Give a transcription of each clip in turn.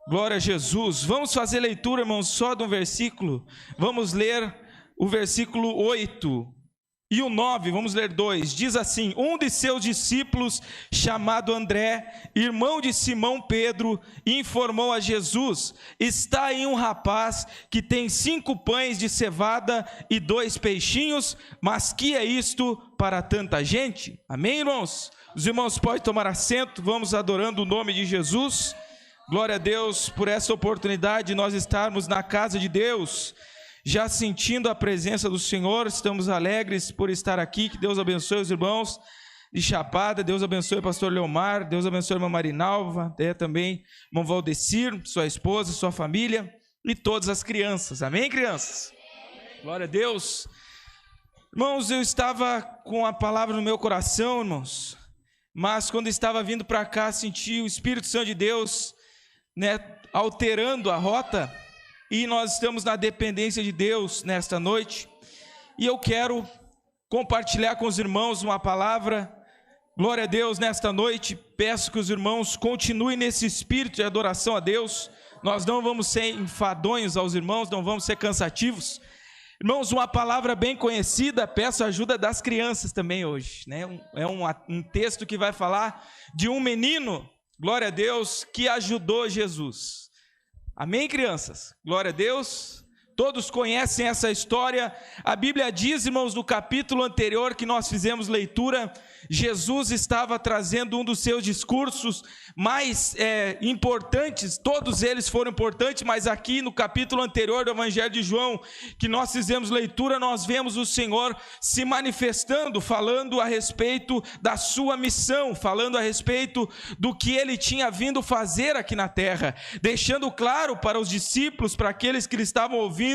Glória a Jesus. Vamos fazer leitura, irmãos, só de um versículo. Vamos ler o versículo 8 e o 9, vamos ler 2. Diz assim: um de seus discípulos, chamado André, irmão de Simão Pedro, informou a Jesus: está aí um rapaz que tem 5 pães de cevada e 2 peixinhos, mas que é isto para tanta gente? Amém, irmãos? Os irmãos podem tomar assento, vamos adorando o nome de Jesus. Glória a Deus por essa oportunidade de nós estarmos na casa de Deus, já sentindo a presença do Senhor. Estamos alegres por estar aqui. Que Deus abençoe os irmãos de Chapada, Deus abençoe o pastor Leomar, Deus abençoe a irmã Marinalva, também irmão Valdecir, sua esposa, sua família e todas as crianças. Amém, crianças? Glória a Deus. Irmãos, eu estava com a palavra no meu coração, irmãos, mas quando estava vindo para cá, senti o Espírito Santo de Deus alterando a rota, e nós estamos na dependência de Deus nesta noite, e eu quero compartilhar com os irmãos uma palavra. Glória a Deus nesta noite. Peço que os irmãos continuem nesse espírito de adoração a Deus. Nós não vamos ser enfadonhos aos irmãos, não vamos ser cansativos. Irmãos, uma palavra bem conhecida, peço a ajuda das crianças também hoje, é um texto que vai falar de um menino, glória a Deus, que ajudou Jesus. Amém, crianças? Glória a Deus. Todos conhecem essa história. A Bíblia diz, irmãos, no capítulo anterior que nós fizemos leitura, Jesus estava trazendo um dos seus discursos mais importantes. Todos eles foram importantes, mas aqui no capítulo anterior do Evangelho de João, que nós fizemos leitura, nós vemos o Senhor se manifestando, falando a respeito da sua missão, falando a respeito do que ele tinha vindo fazer aqui na terra, deixando claro para os discípulos, para aqueles que lhe estavam ouvindo,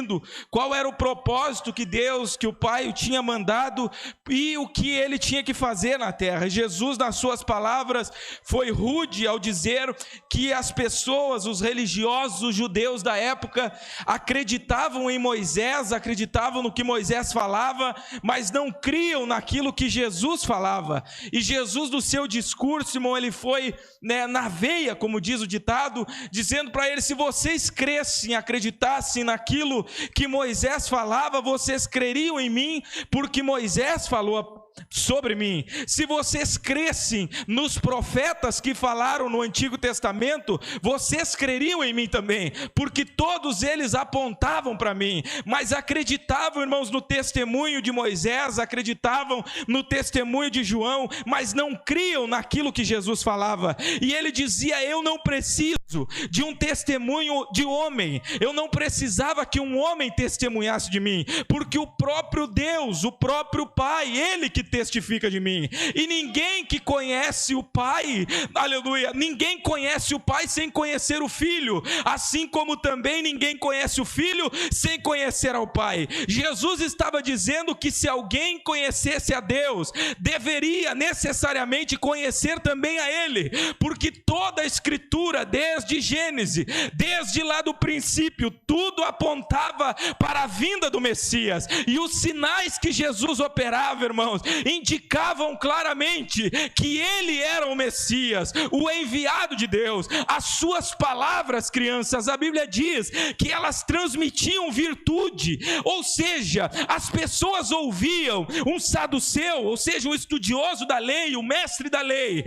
qual era o propósito que Deus, que o Pai o tinha mandado e o que ele tinha que fazer na terra. Jesus, nas suas palavras, foi rude ao dizer que as pessoas, os religiosos, os judeus da época, acreditavam em Moisés, acreditavam no que Moisés falava, mas não criam naquilo que Jesus falava. E Jesus, no seu discurso, irmão, ele foi na veia, como diz o ditado, dizendo para eles: se vocês crescem, acreditassem naquilo que Moisés falava, vocês creriam em mim, porque Moisés falou sobre mim. Se vocês crescem nos profetas que falaram no Antigo Testamento, vocês creriam em mim também, porque todos eles apontavam para mim. Mas acreditavam, irmãos, no testemunho de Moisés, acreditavam no testemunho de João, mas não criam naquilo que Jesus falava. E ele dizia: eu não preciso de um testemunho de homem, eu não precisava que um homem testemunhasse de mim, porque o próprio Deus, o próprio Pai, ele que testifica de mim. E ninguém que conhece o Pai, aleluia, ninguém conhece o Pai sem conhecer o Filho, assim como também ninguém conhece o Filho sem conhecer ao Pai. Jesus estava dizendo que se alguém conhecesse a Deus, deveria necessariamente conhecer também a Ele, porque toda a Escritura, desde Gênesis, desde lá do princípio, tudo apontava para a vinda do Messias, e os sinais que Jesus operava, irmãos, indicavam claramente que ele era o Messias, o enviado de Deus. As suas palavras, crianças, a Bíblia diz que elas transmitiam virtude, ou seja, as pessoas ouviam um saduceu, ou seja, um estudioso da lei, o mestre da lei,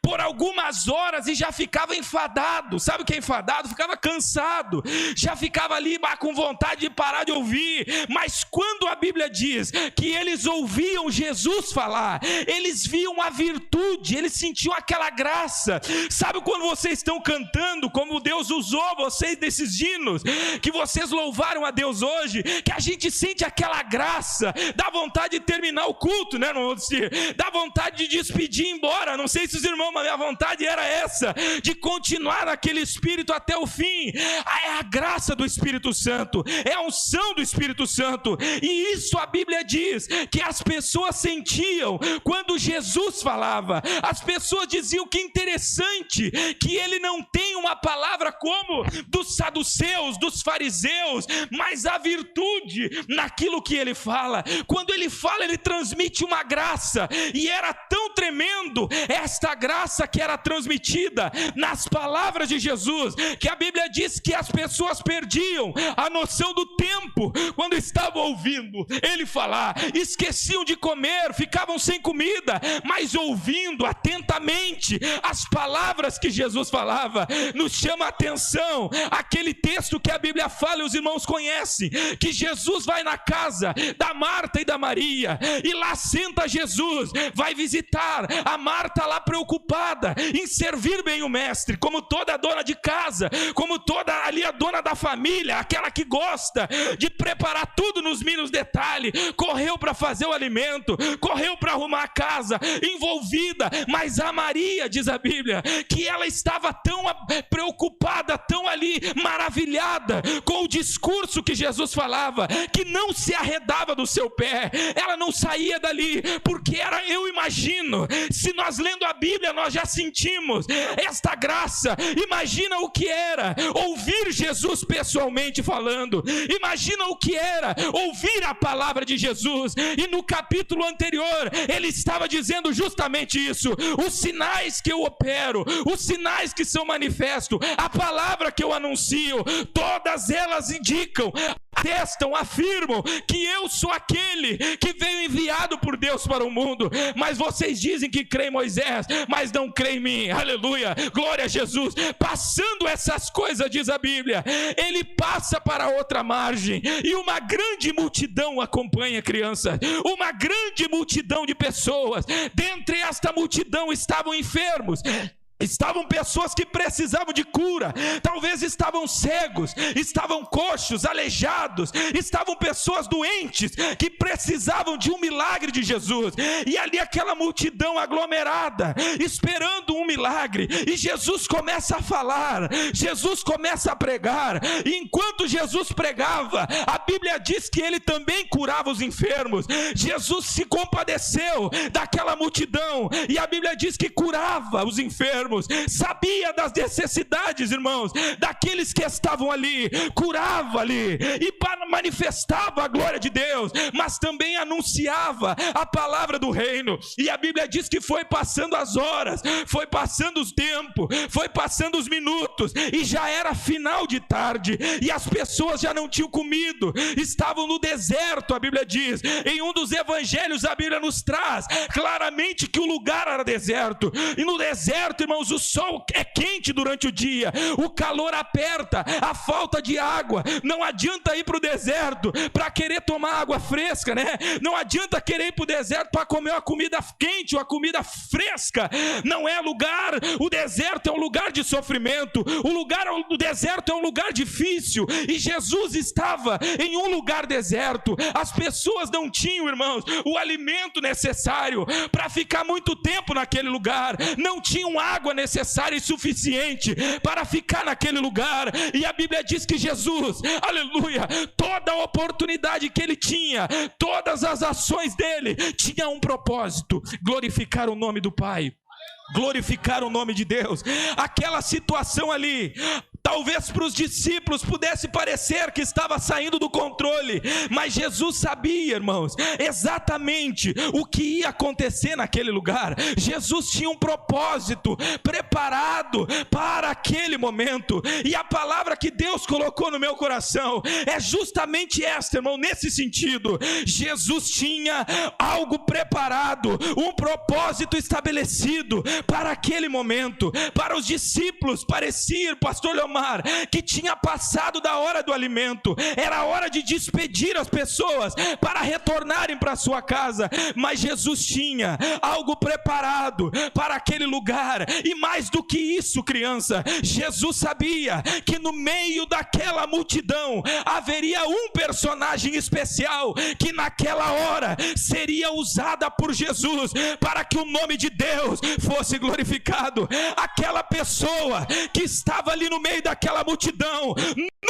por algumas horas e já ficava enfadado. Sabe o que é enfadado? Ficava cansado, já ficava ali com vontade de parar de ouvir. Mas quando a Bíblia diz que eles ouviam Jesus falar, eles viam a virtude, eles sentiam aquela graça. Sabe quando vocês estão cantando, como Deus usou vocês nesses hinos, que vocês louvaram a Deus hoje, que a gente sente aquela graça, dá vontade de terminar o culto, né? Não vou dizer, dá vontade de despedir e ir embora. Não sei se os irmãos, mas a minha vontade era essa, de continuar naquele Espírito até o fim. É a graça do Espírito Santo, é a unção do Espírito Santo, e isso a Bíblia diz, que as pessoas sentiam sentiam quando Jesus falava. As pessoas diziam que interessante que ele não tem uma palavra como dos saduceus, dos fariseus, mas a virtude naquilo que ele fala. Quando ele fala, ele transmite uma graça, e era tão tremendo esta graça que era transmitida nas palavras de Jesus, que a Bíblia diz que as pessoas perdiam a noção do tempo quando estavam ouvindo ele falar, esqueciam de comer, ficavam sem comida, mas ouvindo atentamente as palavras que Jesus falava. Nos chama a atenção aquele texto que a Bíblia fala, e os irmãos conhecem, que Jesus vai na casa da Marta e da Maria, e lá senta Jesus, vai visitar a Marta lá preocupada em servir bem o mestre, como toda dona de casa, como toda ali a dona da família, aquela que gosta de preparar tudo nos mínimos detalhes, correu para fazer o alimento, correu para arrumar a casa, envolvida. Mas a Maria, diz a Bíblia, que ela estava tão preocupada, tão ali maravilhada com o discurso que Jesus falava, que não se arredava do seu pé, ela não saía dali, porque era, eu imagino, se nós lendo a Bíblia nós já sentimos esta graça. Imagina o que era ouvir Jesus pessoalmente falando, imagina o que era ouvir a palavra de Jesus. E no capítulo anterior ele estava dizendo justamente isso: os sinais que eu opero, os sinais que são manifestos, a palavra que eu anuncio, todas elas indicam, atestam, afirmam que eu sou aquele que veio enviado por Deus para o mundo. Mas vocês dizem que creem em Moisés, mas não creem em mim. Aleluia, glória a Jesus. Passando essas coisas, diz a Bíblia, ele passa para outra margem, e uma grande multidão acompanha, criança, uma grande multidão de pessoas. Dentre esta multidão estavam enfermos, estavam pessoas que precisavam de cura, talvez estavam cegos, estavam coxos, aleijados, estavam pessoas doentes que precisavam de um milagre de Jesus. E ali aquela multidão aglomerada, esperando um milagre, e Jesus começa a falar, Jesus começa a pregar, e enquanto Jesus pregava, a Bíblia diz que ele também curava os enfermos. Jesus se compadeceu daquela multidão, e a Bíblia diz que curava os enfermos, sabia das necessidades, irmãos, daqueles que estavam ali, curava ali, e manifestava a glória de Deus, mas também anunciava a palavra do reino. E a Bíblia diz que foi passando as horas, foi passando os tempos, foi passando os minutos, e já era final de tarde, e as pessoas já não tinham comido, estavam no deserto. A Bíblia diz, em um dos evangelhos a Bíblia nos traz claramente que o lugar era deserto, e no deserto, irmãos, o sol é quente durante o dia, o calor aperta, a falta de água. Não adianta ir para o deserto para querer tomar água fresca, né? Não adianta querer ir para o deserto para comer uma comida quente ou uma comida fresca. Não é lugar, o deserto é um lugar de sofrimento, o deserto é um lugar difícil, e Jesus estava em um lugar deserto. As pessoas não tinham, irmãos, o alimento necessário para ficar muito tempo naquele lugar, não tinham água necessária e suficiente para ficar naquele lugar. E a Bíblia diz que Jesus, aleluia, toda a oportunidade que ele tinha, todas as ações dele, tinha um propósito: glorificar o nome do Pai, glorificar o nome de Deus. Aquela situação ali, talvez para os discípulos pudesse parecer que estava saindo do controle, mas Jesus sabia, irmãos, exatamente o que ia acontecer naquele lugar. Jesus tinha um propósito preparado para aquele momento, e a palavra que Deus colocou no meu coração é justamente esta, irmão, nesse sentido. Jesus tinha algo preparado, um propósito estabelecido para aquele momento. Para os discípulos parecia, pastor Leomar, que tinha passado da hora do alimento, era hora de despedir as pessoas para retornarem para sua casa, mas Jesus tinha algo preparado para aquele lugar. E mais do que isso, criança, Jesus sabia que no meio daquela multidão haveria um personagem especial que naquela hora seria usada por Jesus para que o nome de Deus fosse glorificado. Aquela pessoa que estava ali no meio daquela multidão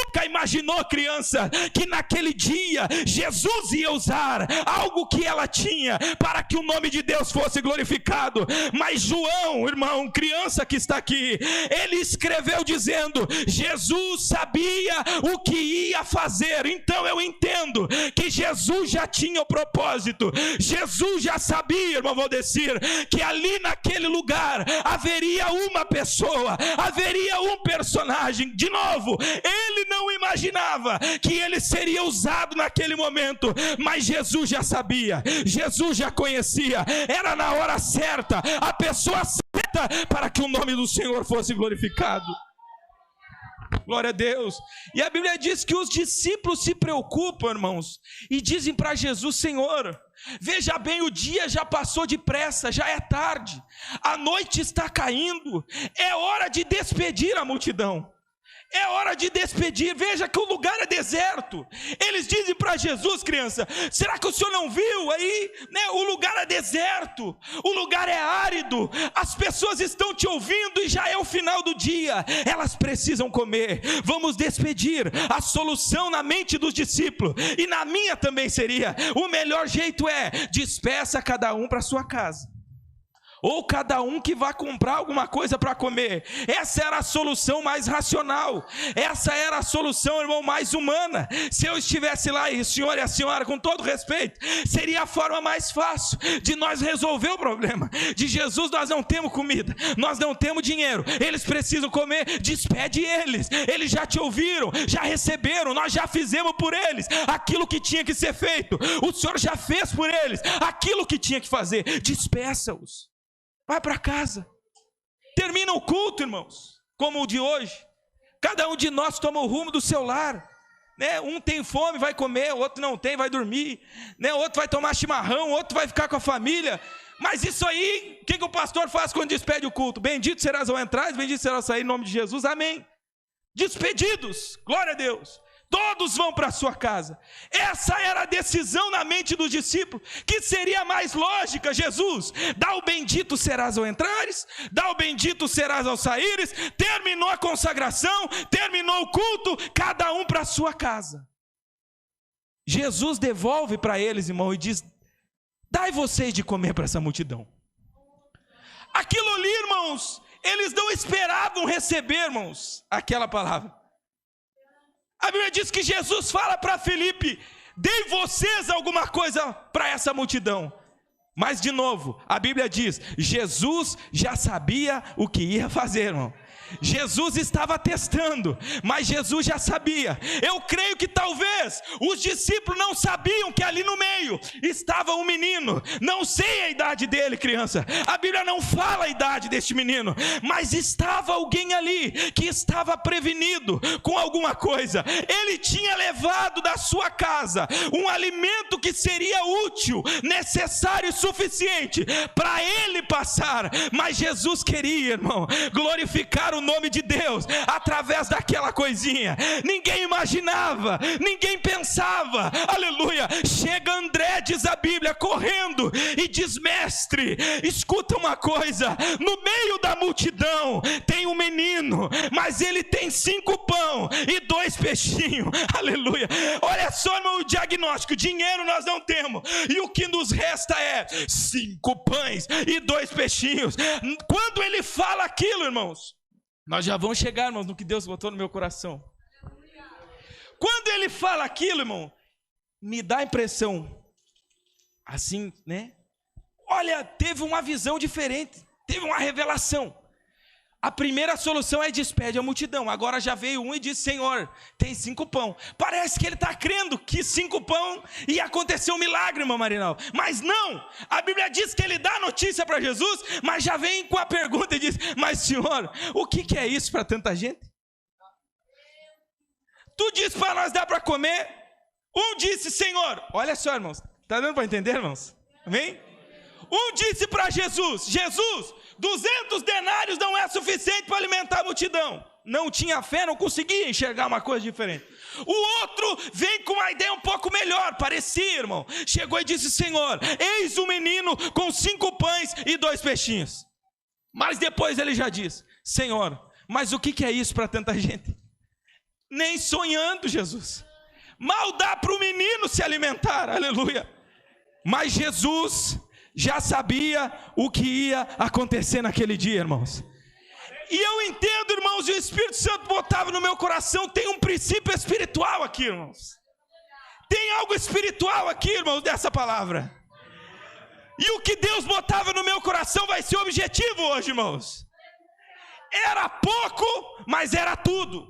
nunca imaginou, criança, que naquele dia Jesus ia usar algo que ela tinha para que o nome de Deus fosse glorificado. Mas João, irmão, criança que está aqui, ele escreveu dizendo: Jesus sabia o que ia fazer. Então eu entendo que Jesus já tinha o propósito. Jesus já sabia, irmão Valdecir, que ali naquele lugar haveria uma pessoa, haveria um personagem. De novo, ele não imaginava que ele seria usado naquele momento, mas Jesus já sabia, Jesus já conhecia, era na hora certa, a pessoa certa para que o nome do Senhor fosse glorificado. Glória a Deus. E a Bíblia diz que os discípulos se preocupam, irmãos, e dizem para Jesus: Senhor, veja bem, o dia já passou depressa, já é tarde, a noite está caindo, é hora de despedir a multidão. É hora de despedir, veja que o lugar é deserto. Eles dizem para Jesus, criança: será que o senhor não viu aí, né? O lugar é deserto, o lugar é árido, as pessoas estão te ouvindo e já é o final do dia, elas precisam comer, vamos despedir. A solução na mente dos discípulos, e na minha também seria: o melhor jeito é, despeça cada um para sua casa, ou cada um que vá comprar alguma coisa para comer. Essa era a solução mais racional, essa era a solução, irmão, mais humana. Se eu estivesse lá, e o senhor e a senhora, com todo respeito, seria a forma mais fácil de nós resolver o problema. De Jesus, nós não temos comida, nós não temos dinheiro, eles precisam comer, despede eles, eles já te ouviram, já receberam, nós já fizemos por eles aquilo que tinha que ser feito, o senhor já fez por eles aquilo que tinha que fazer, despeça-os. Vai para casa, termina o culto, irmãos, como o de hoje, cada um de nós toma o rumo do seu lar, né? Um tem fome, vai comer, o outro não tem, vai dormir, né? O outro vai tomar chimarrão, o outro vai ficar com a família. Mas isso aí, o que o pastor faz quando despede o culto? Bendito serás ao entrar, bendito serás ao sair, em nome de Jesus, amém. Despedidos, glória a Deus. Todos vão para a sua casa. Essa era a decisão na mente dos discípulos, que seria mais lógica. Jesus, dá o bendito serás ao entrares, dá o bendito serás ao saíres. Terminou a consagração, terminou o culto, cada um para a sua casa. Jesus devolve para eles, irmão, e diz: dai vocês de comer para essa multidão. Aquilo ali, irmãos, eles não esperavam receber, irmãos, aquela palavra. A Bíblia diz que Jesus fala para Filipe: dei vocês alguma coisa para essa multidão. Mas de novo, a Bíblia diz: Jesus já sabia o que ia fazer, irmão. Jesus estava testando, mas Jesus já sabia. Eu creio que talvez os discípulos não sabiam que ali no meio estava um menino. Não sei a idade dele, criança, a Bíblia não fala a idade deste menino, mas estava alguém ali que estava prevenido com alguma coisa. Ele tinha levado da sua casa um alimento que seria útil, necessário e suficiente para ele passar. Mas Jesus queria, irmão, glorificar o nome de Deus através daquela coisinha. Ninguém imaginava, ninguém pensava, aleluia. Chega André, diz a Bíblia, correndo e diz: mestre, escuta uma coisa, no meio da multidão tem um menino, mas ele tem 5 pão e 2 peixinhos, aleluia. Olha só, irmão, o diagnóstico: dinheiro nós não temos, e o que nos resta é 5 pães e 2 peixinhos. Quando ele fala aquilo, irmãos, nós já vamos chegar, irmãos, no que Deus botou no meu coração. Quando ele fala aquilo, irmão, me dá a impressão, assim, né? Olha, teve uma visão diferente, teve uma revelação. A primeira solução é: despede a multidão. Agora já veio um e diz: Senhor, tem 5 pão. Parece que ele está crendo que 5 pão ia acontecer um milagre, irmã Marinal. Mas não, a Bíblia diz que ele dá a notícia para Jesus, mas já vem com a pergunta e diz: mas Senhor, o que é isso para tanta gente? Tu disse para nós dar para comer. Um disse: Senhor, olha só, irmãos, está dando para entender, irmãos? Amém? Um disse para Jesus: Jesus, 200 denários não é suficiente para alimentar a multidão. Não tinha fé, não conseguia enxergar uma coisa diferente. O outro vem com uma ideia um pouco melhor, parecia, irmão. Chegou e disse: Senhor, eis um menino com 5 pães e 2 peixinhos. Mas depois ele já diz: Senhor, mas o que é isso para tanta gente? Nem sonhando, Jesus. Mal dá para o menino se alimentar, aleluia. Mas Jesus já sabia o que ia acontecer naquele dia, irmãos. E eu entendo, irmãos, e o Espírito Santo botava no meu coração, tem um princípio espiritual aqui, irmãos. Tem algo espiritual aqui, irmãos, dessa palavra. E o que Deus botava no meu coração vai ser objetivo hoje, irmãos. Era pouco, mas era tudo.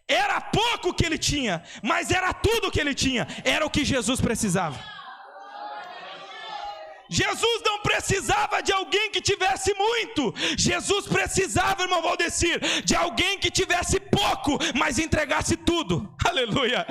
Era pouco que ele tinha, mas era tudo que ele tinha. Era o que Jesus precisava. Jesus não precisava de alguém que tivesse muito. Jesus precisava, irmão Valdecir, de alguém que tivesse pouco, mas entregasse tudo. Aleluia.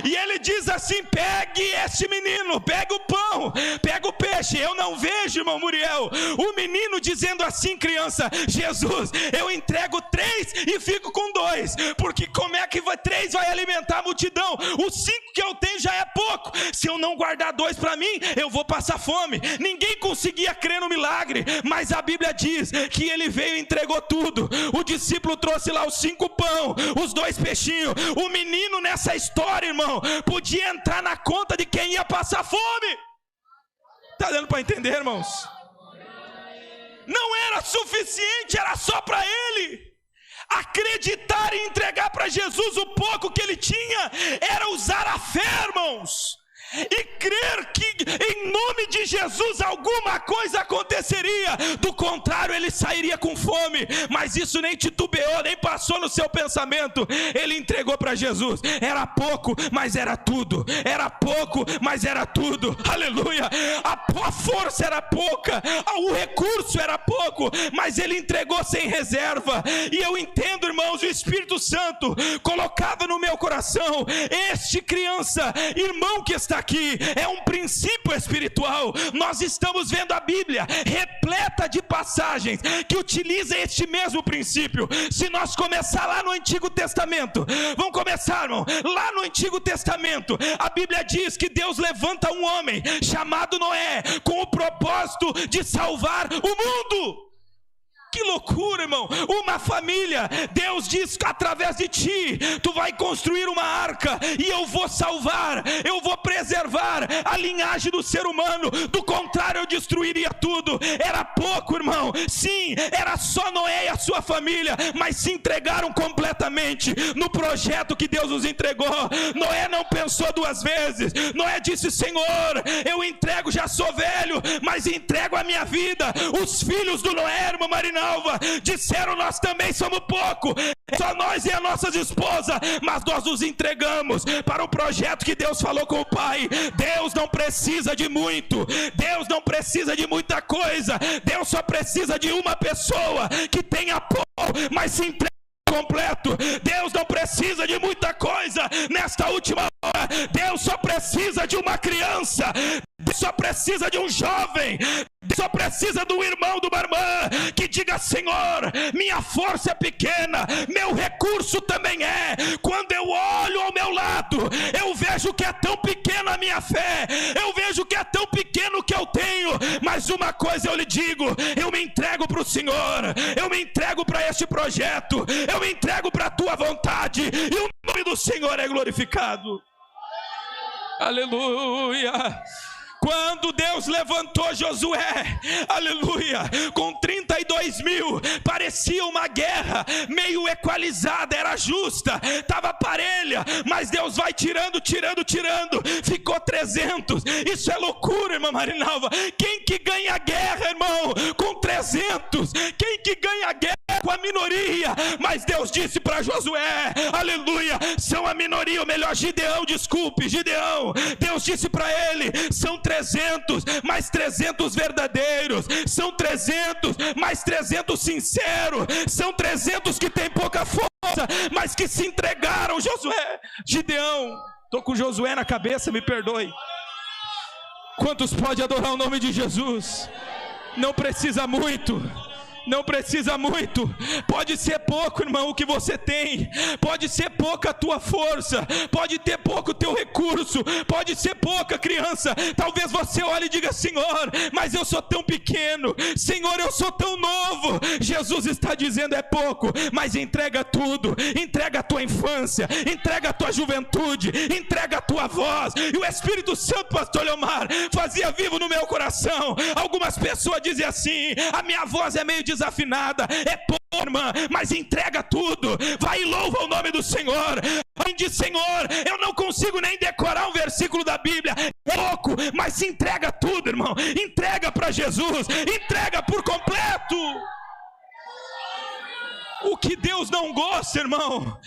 E ele diz assim: pegue este menino, pegue o pão, pegue o peixe. Eu não vejo, irmão Muriel, o menino dizendo assim: criança, Jesus, eu entrego 3 e fico com 2, porque como é que 3 vai alimentar a multidão? Os 5 que eu tenho já é pouco. Se eu não guardar 2 para mim, eu vou passar fome. Ninguém conseguia crer no milagre, mas a Bíblia diz que ele veio e entregou tudo. O discípulo trouxe lá os 5 pão, os 2 peixinhos. O menino nessa história, irmão, podia entrar na conta de quem ia passar fome. Está dando para entender, irmãos? Não era suficiente, era só para ele. Acreditar e entregar para Jesus o pouco que ele tinha era usar a fé, irmãos, e crer que em nome de Jesus alguma coisa aconteceria. Do contrário, ele sairia com fome. Mas isso nem titubeou, nem passou no seu pensamento. Ele entregou para Jesus. Era pouco, mas era tudo. Era pouco, mas era tudo. Aleluia. A força era pouca, o recurso era pouco, mas ele entregou sem reserva. E eu entendo, irmãos, o Espírito Santo colocava no meu coração: este criança, irmão que está aqui, é um princípio espiritual. Nós estamos vendo a Bíblia repleta de passagens que utilizam este mesmo princípio. Se nós começar lá no Antigo Testamento, vamos começar, irmão, lá no Antigo Testamento, a Bíblia diz que Deus levanta um homem chamado Noé, com o propósito de salvar o mundo. Que loucura, irmão. Uma família. Deus diz: através de ti, tu vai construir uma arca, e eu vou salvar, eu vou preservar a linhagem do ser humano. Do contrário, eu destruiria tudo. Era pouco, irmão. Sim, era só Noé e a sua família, mas se entregaram completamente no projeto que Deus nos entregou. Noé não pensou 2 vezes. Noé disse: Senhor, eu entrego, já sou velho, mas entrego a minha vida. Os filhos do Noé, irmã Marinalva, disseram: nós também somos pouco, só nós e as nossas esposas, mas nós nos entregamos para o projeto que Deus falou com o Pai. Deus não precisa de muito, Deus não precisa de muita coisa. Deus só precisa de uma pessoa que tenha pouco, mas se entrega completo. Deus não precisa de muita coisa nesta última hora. Deus só precisa de uma criança, Deus só precisa de um jovem, Deus só precisa de um irmão, de uma irmã que diga: Senhor, minha força é pequena, meu recurso também é. Quando eu olho ao meu lado, eu vejo que é tão pequena a minha fé, eu vejo que é tão pequeno o que eu tenho, mas uma coisa eu lhe digo: eu me entrego para o Senhor, eu me entrego para este projeto, eu me entrego para a tua vontade, e o nome do Senhor é glorificado. Aleluia. Quando Deus levantou Josué, aleluia, com 32 mil, parecia uma guerra meio equalizada, era justa, estava parelha, mas Deus vai tirando, ficou 300. Isso é loucura, irmã Marinalva. Quem que ganha a guerra, irmão, com 300? Quem que ganha a guerra com a minoria? Mas Deus disse para Josué, aleluia, são a minoria, ou melhor, Gideão, Deus disse para ele: são 300, mais 300 verdadeiros, são 300, mais 300 sinceros, são 300 que tem pouca força, mas que se entregaram. Gideão, estou com Josué na cabeça, me perdoe. Quantos pode adorar o nome de Jesus? Não precisa muito, Não precisa muito, pode ser pouco, irmão, o que você tem, pode ser pouca a tua força, pode ter pouco o teu recurso, pode ser pouca, criança. Talvez você olhe e diga: Senhor, mas eu sou tão pequeno, Senhor, eu sou tão novo. Jesus está dizendo: é pouco, mas entrega tudo, entrega a tua infância, entrega a tua juventude, entrega a tua voz. E o Espírito Santo, pastor Leomar, fazia vivo no meu coração. Algumas pessoas dizem assim: a minha voz é meio desafinada, é pouco, irmã, mas entrega tudo, vai e louva o nome do Senhor. Diz: Senhor, eu não consigo nem decorar um versículo da Bíblia, é pouco, mas se entrega tudo, irmão, entrega para Jesus, entrega por completo. O que Deus não gosta, irmão,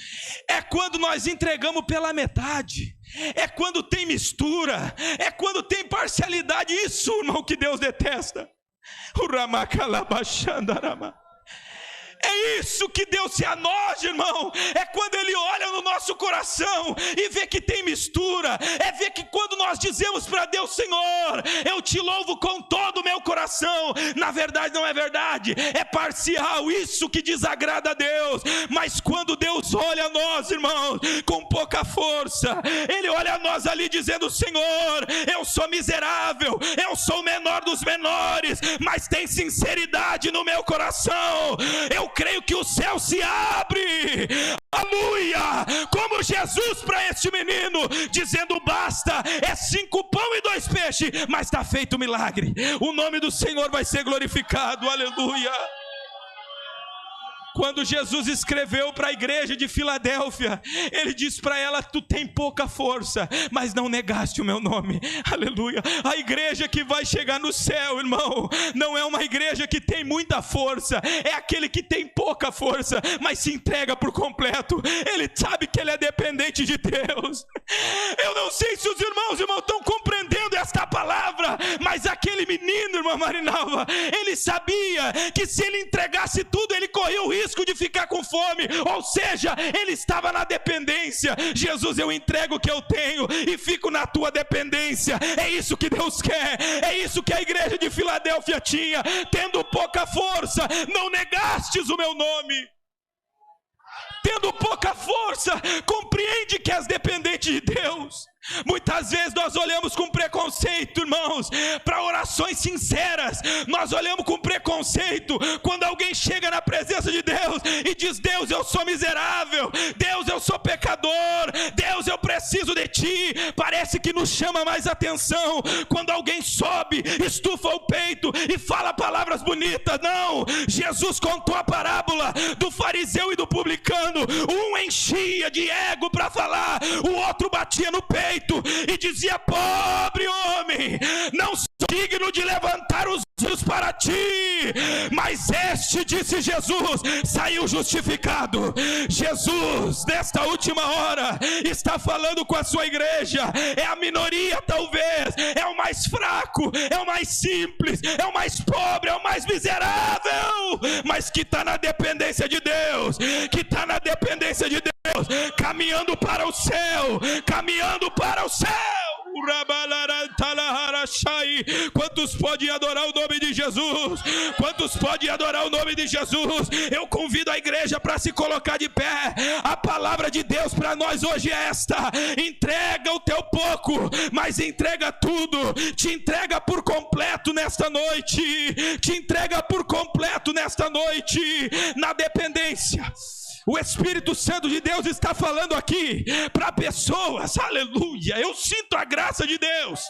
é quando nós entregamos pela metade, é quando tem mistura, é quando tem parcialidade. Isso, irmão, que Deus detesta. É isso que Deus se anoja, irmão. É quando Ele olha no nosso coração e vê que tem mistura. É ver que quando nós dizemos para Deus: Senhor, eu te louvo com todo o meu coração, na verdade não é verdade, é parcial. Isso que desagrada a Deus. Mas quando Deus olha a nós, irmãos, com pouca força, Ele olha a nós ali dizendo: Senhor, eu sou miserável, eu sou o menor dos menores, mas tem sinceridade no meu coração. Eu creio que o céu se abre, aleluia, como Jesus para este menino, dizendo: basta, é 5 pão e 2 peixes, mas está feito o milagre, o nome do Senhor vai ser glorificado, aleluia. Quando Jesus escreveu para a igreja de Filadélfia, Ele diz para ela: tu tem pouca força, mas não negaste o meu nome, aleluia. A igreja que vai chegar no céu, irmão, não é uma igreja que tem muita força, é aquele que tem pouca força, mas se entrega por completo. Ele sabe que ele é dependente de Deus. Eu não sei se os irmãos estão compreendendo esta palavra, mas aquele menino, irmã Marinalva, ele sabia que se ele entregasse tudo, ele corria o risco de ficar com fome, ou seja, ele estava na dependência. Jesus: eu entrego o que eu tenho e fico na tua dependência. É isso que Deus quer, é isso que a igreja de Filadélfia tinha. Tendo pouca força, não negastes o meu nome. Tendo pouca força, compreende que és dependente de Deus. Muitas vezes nós olhamos com preconceito, irmãos, para orações sinceras. Nós olhamos com preconceito quando alguém chega na presença de Deus e diz: Deus, eu sou miserável, Deus, eu sou pecador, Deus, eu preciso de ti. Parece que nos chama mais atenção quando alguém sobe, estufa o peito e fala palavras bonitas. Não, Jesus contou a parábola do fariseu e do publicano. Um enchia de ego para falar, o outro batia no peito e dizia: pobre homem, não sou digno de levantar os olhos para ti, mas este, disse Jesus, saiu justificado. Jesus, nesta última hora, está falando com a sua igreja. É a minoria, talvez, é o mais fraco, é o mais simples, é o mais pobre, é o mais miserável, mas que está na dependência de Deus, que está na dependência de Deus, caminhando para o céu, caminhando para o céu. Quantos podem adorar o nome de Jesus? Quantos podem adorar o nome de Jesus? Eu convido a igreja para se colocar de pé. A palavra de Deus para nós hoje é esta: entrega o teu pouco, mas entrega tudo. Te entrega por completo nesta noite, te entrega por completo nesta noite, na dependência. O Espírito Santo de Deus está falando aqui para pessoas, aleluia. Eu sinto a graça de Deus.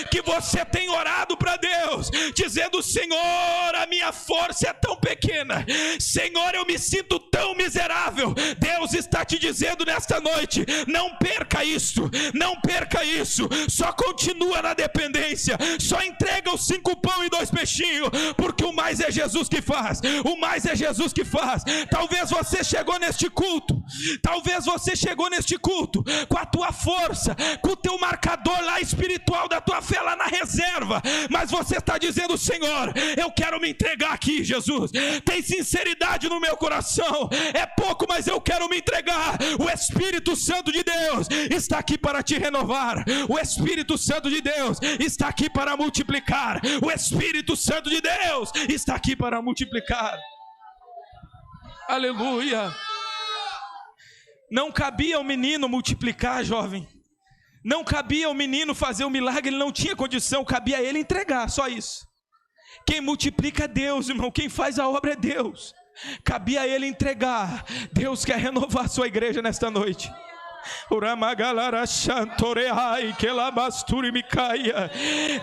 Que você tem orado para Deus, dizendo: Senhor, a minha força é tão pequena, Senhor, eu me sinto tão miserável. Deus está te dizendo nesta noite: não perca isso, não perca isso, só continua na dependência, só entrega os 5 pão e 2 peixinhos, porque o mais é Jesus que faz, o mais é Jesus que faz. Talvez você chegou neste culto, talvez você chegou neste culto com a tua força, com o teu marcador lá espiritual da tua fé lá na reserva, mas você está dizendo: Senhor, eu quero me entregar aqui, Jesus, tem sinceridade no meu coração, é pouco, mas eu quero me entregar. O Espírito Santo de Deus está aqui para te renovar. O Espírito Santo de Deus está aqui para multiplicar. O Espírito Santo de Deus está aqui para multiplicar. Aleluia. Não cabia ao menino multiplicar, jovem. Não cabia ao menino fazer o milagre, ele não tinha condição, cabia a ele entregar, só isso. Quem multiplica é Deus, irmão, quem faz a obra é Deus. Cabia a ele entregar. Deus quer renovar a sua igreja nesta noite.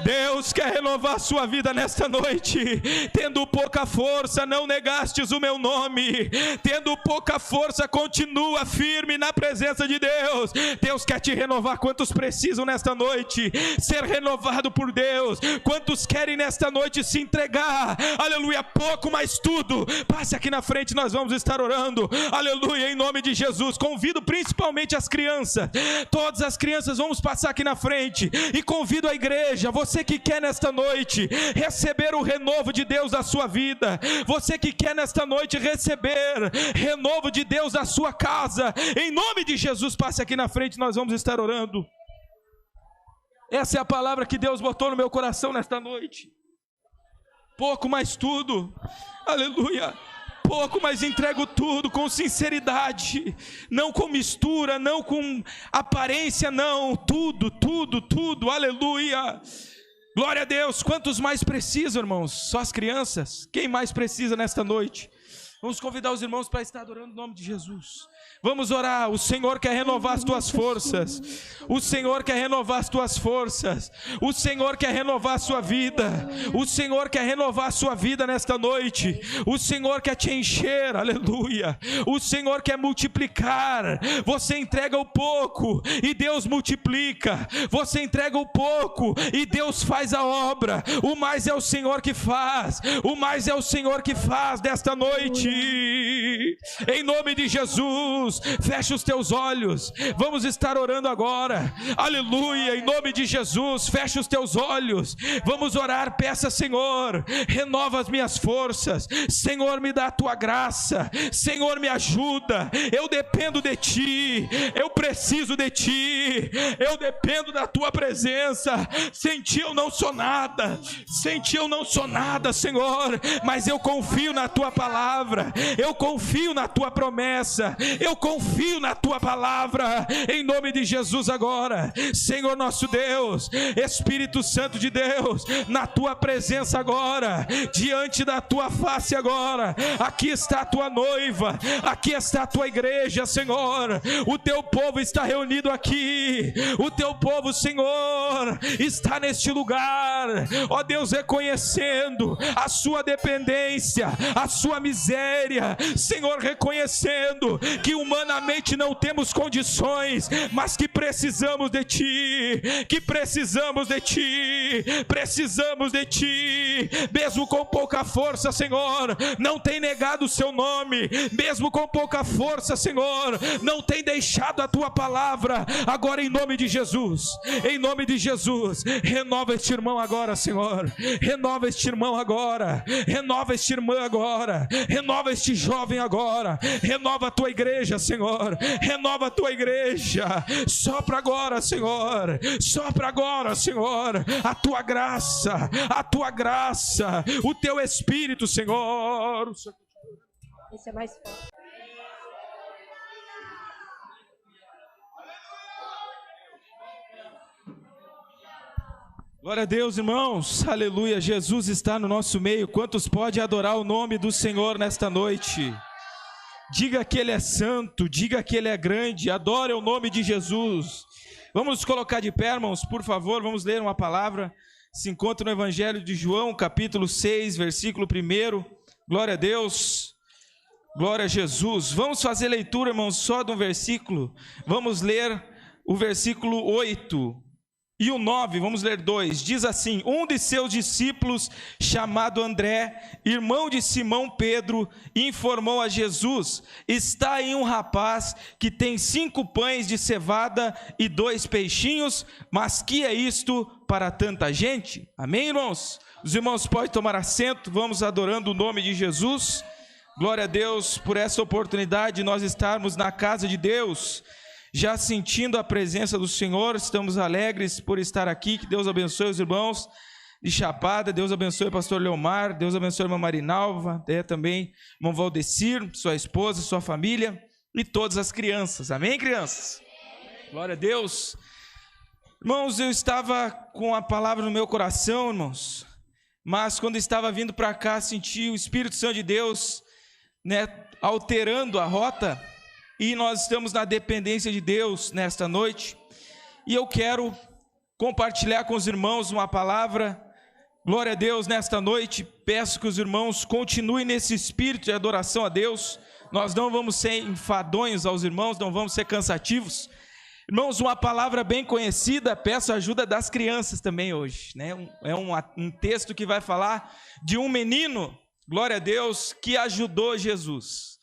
Deus quer renovar a sua vida nesta noite. Tendo pouca força, não negastes o meu nome. Tendo pouca força, continua firme na presença de Deus. Deus quer te renovar. Quantos precisam nesta noite ser renovado por Deus? Quantos querem nesta noite se entregar? Aleluia, pouco, mas tudo. Passe aqui na frente, nós vamos estar orando. Aleluia, em nome de Jesus. Convido principalmente as crianças, todas as crianças, vamos passar aqui na frente, e convido a igreja, você que quer nesta noite receber o renovo de Deus da sua vida, você que quer nesta noite receber renovo de Deus da sua casa, em nome de Jesus, passe aqui na frente, nós vamos estar orando. Essa é a palavra que Deus botou no meu coração nesta noite. Pouco, mas tudo. Aleluia. Pouco, mas entrego tudo com sinceridade, não com mistura, não com aparência, não, tudo, aleluia, glória a Deus. Quantos mais precisam, irmãos? Só as crianças? Quem mais precisa nesta noite? Vamos convidar os irmãos para estar adorando o nome de Jesus. Vamos orar. O Senhor quer renovar as tuas forças. O Senhor quer renovar as tuas forças. O Senhor quer renovar a sua vida. O Senhor quer renovar a sua vida nesta noite. O Senhor quer te encher, aleluia. O Senhor quer multiplicar. Você entrega o pouco e Deus multiplica. Você entrega o pouco e Deus faz a obra. O mais é o Senhor que faz. O mais é o Senhor que faz desta noite. Em nome de Jesus, fecha os teus olhos. Vamos estar orando agora. Aleluia, em nome de Jesus, fecha os teus olhos. Vamos orar, peça, Senhor, renova as minhas forças. Senhor, me dá a tua graça. Senhor, me ajuda. Eu dependo de ti. Eu preciso de ti. Eu dependo da tua presença. Sem ti eu não sou nada. Sem ti eu não sou nada, Senhor. Mas eu confio na tua palavra. Eu confio na tua promessa. Eu confio na tua palavra. Em nome de Jesus agora, Senhor nosso Deus, Espírito Santo de Deus, na tua presença agora, diante da tua face agora, aqui está a tua noiva, aqui está a tua igreja, Senhor. O teu povo está reunido aqui. O teu povo, Senhor, está neste lugar, ó Deus, reconhecendo a sua dependência, a sua miséria, Senhor, reconhecendo que humanamente não temos condições, mas que precisamos de ti, precisamos de ti, mesmo com pouca força, Senhor, não tem negado o seu nome, mesmo com pouca força, Senhor, não tem deixado a tua palavra. Agora, em nome de Jesus, renova este irmão agora, Senhor, renova este irmão agora, renova esta irmã agora, renova este jovem agora, renova a tua igreja, Senhor, renova a tua igreja. Sopra agora, Senhor, a tua graça, o teu Espírito, Senhor. Esse é mais forte. Glória a Deus, irmãos, aleluia. Jesus está no nosso meio. Quantos podem adorar o nome do Senhor nesta noite? Diga que Ele é santo, diga que Ele é grande, adore o nome de Jesus. Vamos nos colocar de pé, irmãos, por favor, vamos ler uma palavra. Se encontra no Evangelho de João, capítulo 6, versículo 1. Glória a Deus, glória a Jesus. Vamos fazer leitura, irmãos, só de um versículo. Vamos ler o versículo 8. E o 9, vamos ler 2, diz assim: um de seus discípulos, chamado André, irmão de Simão Pedro, informou a Jesus: está aí um rapaz que tem 5 pães de cevada e 2 peixinhos, mas que é isto para tanta gente? Amém, irmãos? Os irmãos podem tomar assento, vamos adorando o nome de Jesus. Glória a Deus por essa oportunidade de nós estarmos na casa de Deus, já sentindo a presença do Senhor. Estamos alegres por estar aqui. Que Deus abençoe os irmãos de Chapada, Deus abençoe o pastor Leomar, Deus abençoe a irmã Marinalva, também irmão Valdecir, sua esposa, sua família e todas as crianças. Amém, crianças? Glória a Deus. Irmãos, eu estava com a palavra no meu coração, irmãos, mas quando estava vindo para cá, senti o Espírito Santo de Deus, alterando a rota, e nós estamos na dependência de Deus nesta noite, e eu quero compartilhar com os irmãos uma palavra. Glória a Deus nesta noite. Peço que os irmãos continuem nesse espírito de adoração a Deus. Nós não vamos ser enfadonhos aos irmãos, não vamos ser cansativos. Irmãos, uma palavra bem conhecida, peço a ajuda das crianças também hoje, É um texto que vai falar de um menino, glória a Deus, que ajudou Jesus.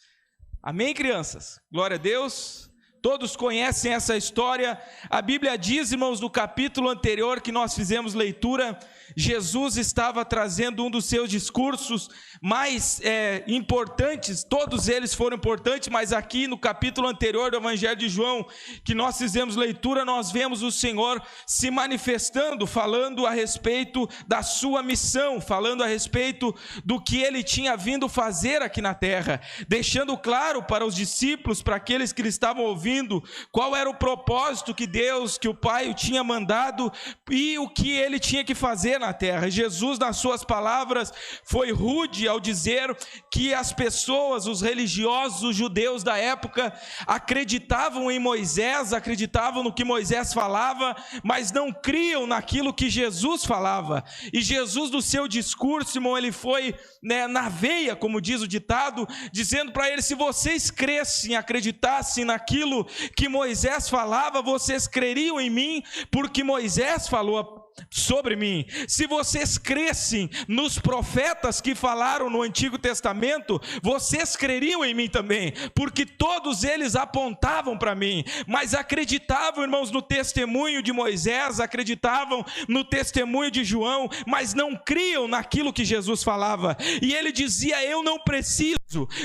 Amém, crianças? Glória a Deus. Todos conhecem essa história. A Bíblia diz, irmãos, no capítulo anterior que nós fizemos leitura, Jesus estava trazendo um dos seus discursos mais importantes. Todos eles foram importantes, mas aqui no capítulo anterior do Evangelho de João, que nós fizemos leitura, nós vemos o Senhor se manifestando, falando a respeito da sua missão, falando a respeito do que ele tinha vindo fazer aqui na terra, deixando claro para os discípulos, para aqueles que estavam ouvindo, qual era o propósito que Deus, que o Pai o tinha mandado e o que ele tinha que fazer na terra. Jesus, nas suas palavras, foi rude ao dizer que as pessoas, os religiosos, os judeus da época, acreditavam em Moisés, acreditavam no que Moisés falava, mas não criam naquilo que Jesus falava. E Jesus, no seu discurso, irmão, ele foi na veia, como diz o ditado, dizendo para eles: se vocês crescem, acreditassem naquilo que Moisés falava, vocês creriam em mim, porque Moisés falou sobre mim. Se vocês crescem nos profetas que falaram no Antigo Testamento, vocês creriam em mim também, porque todos eles apontavam para mim. Mas acreditavam, irmãos, no testemunho de Moisés, acreditavam no testemunho de João, mas não criam naquilo que Jesus falava. E ele dizia: eu não preciso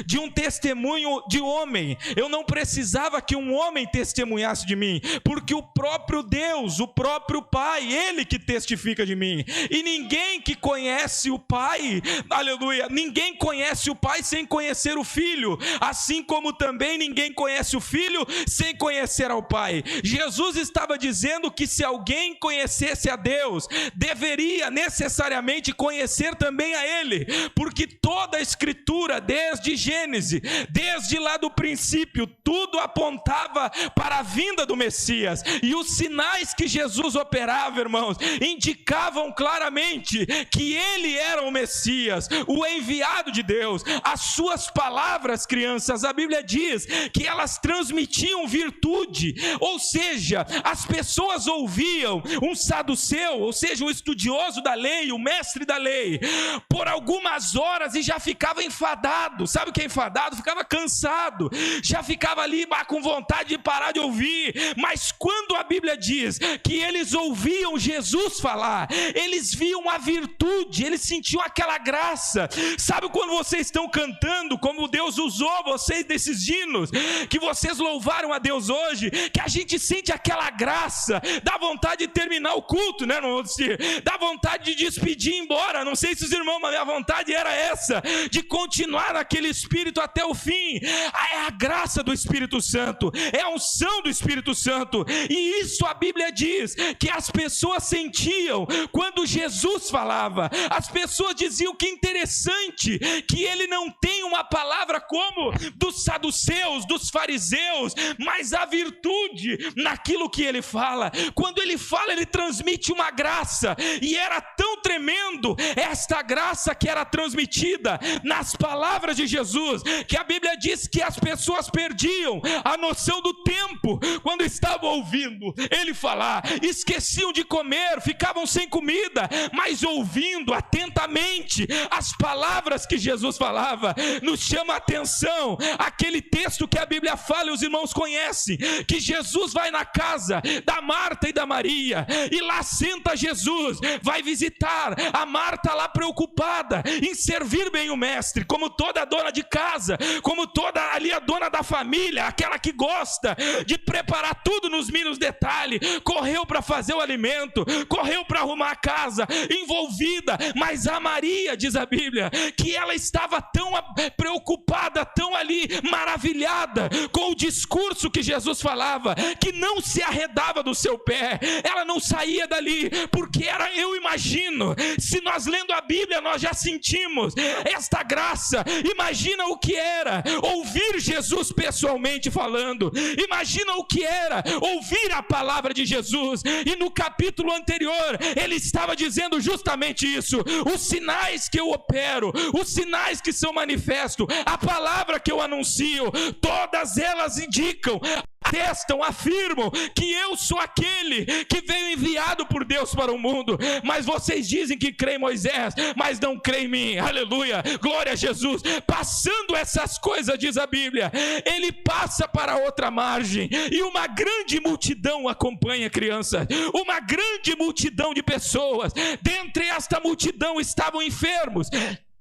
de um testemunho de homem, eu não precisava que um homem testemunhasse de mim, porque o próprio Deus, o próprio Pai, ele que testifica de mim. E ninguém que conhece o Pai, aleluia, ninguém conhece o Pai sem conhecer o Filho, assim como também ninguém conhece o Filho sem conhecer ao Pai. Jesus estava dizendo que se alguém conhecesse a Deus, deveria necessariamente conhecer também a Ele, porque toda a Escritura, desde Gênesis, desde lá do princípio, tudo apontava para a vinda do Messias, e os sinais que Jesus operava, irmãos, indicavam claramente que ele era o Messias, o enviado de Deus. As suas palavras, crianças, a Bíblia diz que elas transmitiam virtude, ou seja, as pessoas ouviam um saduceu, ou seja, um estudioso da lei, o mestre da lei, por algumas horas e já ficava enfadado. Sabe o que é enfadado? Ficava cansado, já ficava ali com vontade de parar de ouvir. Mas quando a Bíblia diz que eles ouviam Jesus falar, eles viam a virtude, eles sentiam aquela graça. Sabe quando vocês estão cantando, como Deus usou vocês desses hinos, que vocês louvaram a Deus hoje, que a gente sente aquela graça, dá vontade de terminar o culto, né? Não vou dizer, dá vontade de despedir e ir embora. Não sei se os irmãos, mas a minha vontade era essa, de continuar naquele Espírito até o fim. É a graça do Espírito Santo, é a unção do Espírito Santo, e isso a Bíblia diz que as pessoas sentiam quando Jesus falava. As pessoas diziam: que interessante que ele não tem uma palavra como dos saduceus, dos fariseus, mas a virtude naquilo que ele fala. Quando ele fala, ele transmite uma graça, e era tão tremendo esta graça que era transmitida nas palavras de Jesus, que a Bíblia diz que as pessoas perdiam a noção do tempo quando estavam ouvindo ele falar, esqueciam de comer, comer, ficavam sem comida, mas ouvindo atentamente as palavras que Jesus falava. Nos chama a atenção aquele texto que a Bíblia fala, e os irmãos conhecem, que Jesus vai na casa da Marta e da Maria, e lá senta Jesus, vai visitar a Marta lá preocupada em servir bem o mestre, como toda dona de casa, como toda ali a dona da família, aquela que gosta de preparar tudo nos mínimos detalhes, correu para fazer o alimento, correu para arrumar a casa, envolvida. Mas a Maria, diz a Bíblia, que ela estava tão preocupada, tão ali maravilhada com o discurso que Jesus falava, que não se arredava do seu pé, ela não saía dali, porque era, eu imagino, se nós lendo a Bíblia nós já sentimos esta graça. Imagina o que era ouvir Jesus pessoalmente falando, imagina o que era ouvir a palavra de Jesus. E no capítulo anterior ele estava dizendo justamente isso: os sinais que eu opero, os sinais que são manifestos, a palavra que eu anuncio, todas elas indicam, atestam, afirmam que eu sou aquele que veio enviado por Deus para o mundo. Mas vocês dizem que creem em Moisés, mas não creem em mim. Aleluia, glória a Jesus. Passando essas coisas, diz a Bíblia, ele passa para outra margem, e uma grande multidão acompanha, crianças, uma grande multidão de pessoas. Dentre esta multidão estavam enfermos,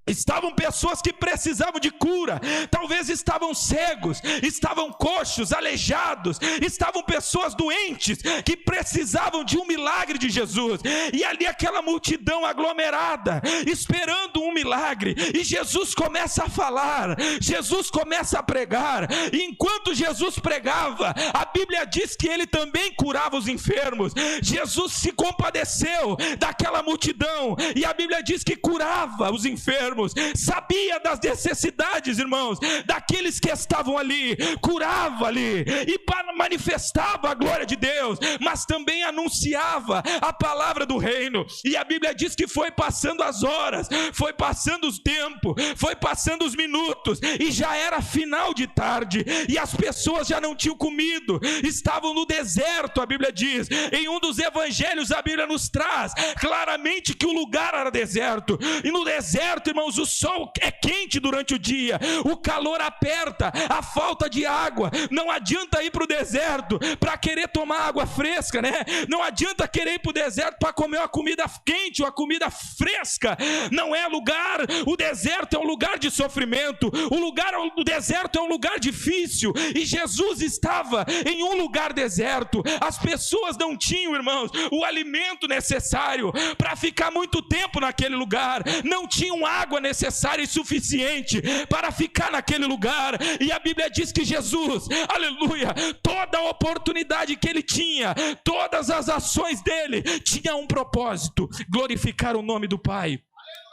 estavam pessoas que precisavam de cura, talvez estavam cegos, estavam coxos, aleijados, estavam pessoas doentes que precisavam de um milagre de Jesus. E ali aquela multidão aglomerada, esperando um milagre. E Jesus começa a falar, Jesus começa a pregar. E enquanto Jesus pregava, a Bíblia diz que ele também curava os enfermos. Jesus se compadeceu daquela multidão, e a Bíblia diz que curava os enfermos, sabia das necessidades, irmãos, daqueles que estavam ali, curava ali, e manifestava a glória de Deus, mas também anunciava a palavra do reino. E a Bíblia diz que foi passando as horas, foi passando os tempos, foi passando os minutos, e já era final de tarde, e as pessoas já não tinham comido, estavam no deserto. A Bíblia diz, em um dos evangelhos a Bíblia nos traz claramente que o lugar era deserto, e no deserto, irmãos, o sol é quente durante o dia, o calor aperta, a falta de água. Não adianta ir para o deserto para querer tomar água fresca, né? Não adianta querer ir para o deserto para comer uma comida quente, uma comida fresca. Não é lugar, o deserto é um lugar de sofrimento, o deserto é um lugar difícil, e Jesus estava em um lugar deserto. As pessoas não tinham, irmãos, o alimento necessário para ficar muito tempo naquele lugar, não tinham água necessária e suficiente para ficar naquele lugar. E a Bíblia diz que Jesus, aleluia, toda a oportunidade que ele tinha, todas as ações dele, tinha um propósito: glorificar o nome do Pai,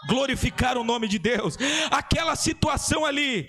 glorificar o nome de Deus. Aquela situação ali,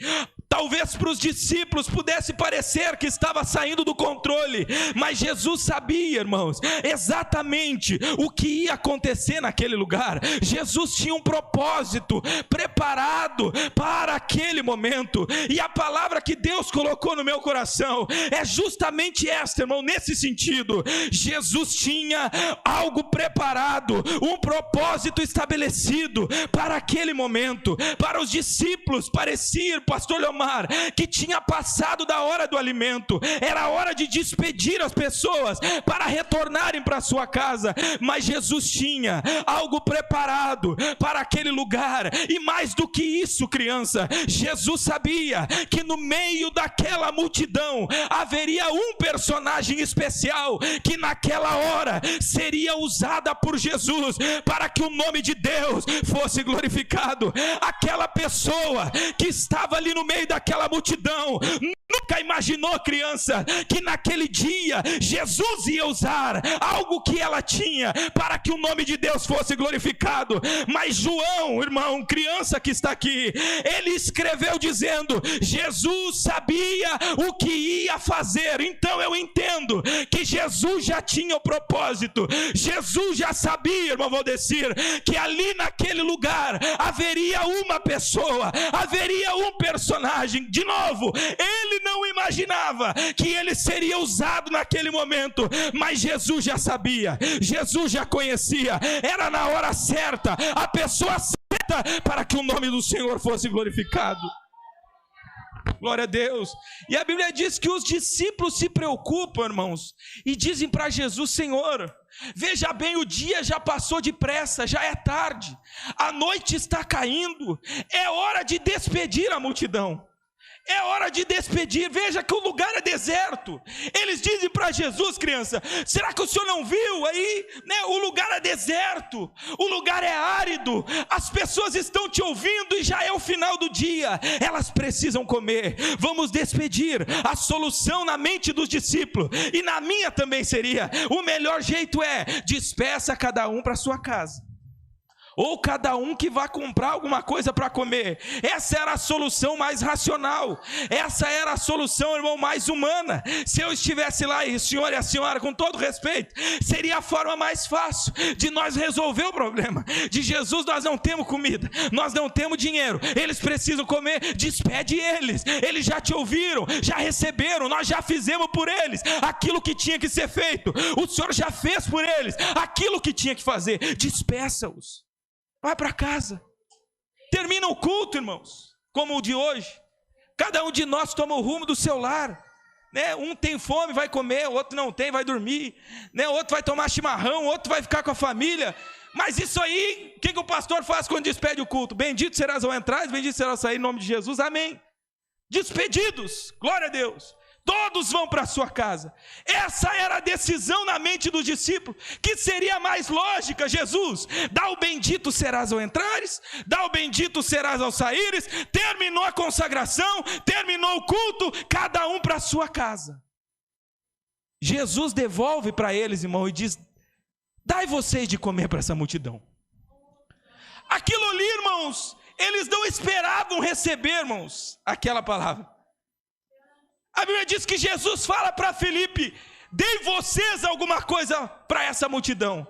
talvez para os discípulos pudesse parecer que estava saindo do controle, mas Jesus sabia, irmãos, exatamente o que ia acontecer naquele lugar. Jesus tinha um propósito preparado para aquele momento, e a palavra que Deus colocou no meu coração é justamente esta, irmão, nesse sentido. Jesus tinha algo preparado, um propósito estabelecido para aquele momento. Para os discípulos parecia, pastor Leomar, que tinha passado da hora do alimento, era hora de despedir as pessoas para retornarem para sua casa, mas Jesus tinha algo preparado para aquele lugar. E mais do que isso, criança, Jesus sabia que no meio daquela multidão haveria um personagem especial, que naquela hora seria usada por Jesus para que o nome de Deus fosse glorificado. Aquela pessoa que estava ali no meio daquela multidão nunca imaginou, criança, que naquele dia Jesus ia usar algo que ela tinha para que o nome de Deus fosse glorificado. Mas João, irmão, criança que está aqui, ele escreveu dizendo: Jesus sabia o que ia fazer. Então eu entendo que Jesus já tinha o propósito, Jesus já sabia, irmão Valdecir, que ali naquele lugar haveria uma pessoa, haveria um personagem. De novo, ele não não imaginava que ele seria usado naquele momento, mas Jesus já sabia, Jesus já conhecia, era na hora certa, a pessoa certa para que o nome do Senhor fosse glorificado. Glória a Deus. E a Bíblia diz que os discípulos se preocupam, irmãos, e dizem para Jesus: Senhor, veja bem, o dia já passou depressa, já é tarde, a noite está caindo, é hora de despedir a multidão. É hora de despedir, veja que o lugar é deserto. Eles dizem para Jesus, criança: será que o senhor não viu aí, né? O lugar é deserto, o lugar é árido, as pessoas estão te ouvindo e já é o final do dia, elas precisam comer, vamos despedir. A solução na mente dos discípulos, e na minha também seria, o melhor jeito é: despeça cada um para sua casa, ou cada um que vá comprar alguma coisa para comer. Essa era a solução mais racional, essa era a solução, irmão, mais humana. Se eu estivesse lá, e o senhor e a senhora, com todo respeito, seria a forma mais fácil de nós resolver o problema. De Jesus, nós não temos comida, nós não temos dinheiro, eles precisam comer, despede eles, eles já te ouviram, já receberam, nós já fizemos por eles aquilo que tinha que ser feito, o senhor já fez por eles aquilo que tinha que fazer, despeça-os. Vai para casa, termina o culto, irmãos, como o de hoje, cada um de nós toma o rumo do seu lar, né? Um tem fome, vai comer, o outro não tem, vai dormir, né? Outro vai tomar chimarrão, outro vai ficar com a família. Mas isso aí, o que o pastor faz quando despede o culto? Bendito serás ao entrar, bendito serás ao sair, em nome de Jesus, amém. Despedidos, glória a Deus, todos vão para a sua casa. Essa era a decisão na mente dos discípulos, que seria mais lógica. Jesus, dá o bendito serás ao entrares, dá o bendito serás ao saíres, terminou a consagração, terminou o culto, cada um para a sua casa. Jesus devolve para eles, irmão, e diz: dai vocês de comer para essa multidão. Aquilo ali, irmãos, eles não esperavam receber, irmãos, aquela palavra. A Bíblia diz que Jesus fala para Filipe: dei vocês alguma coisa para essa multidão.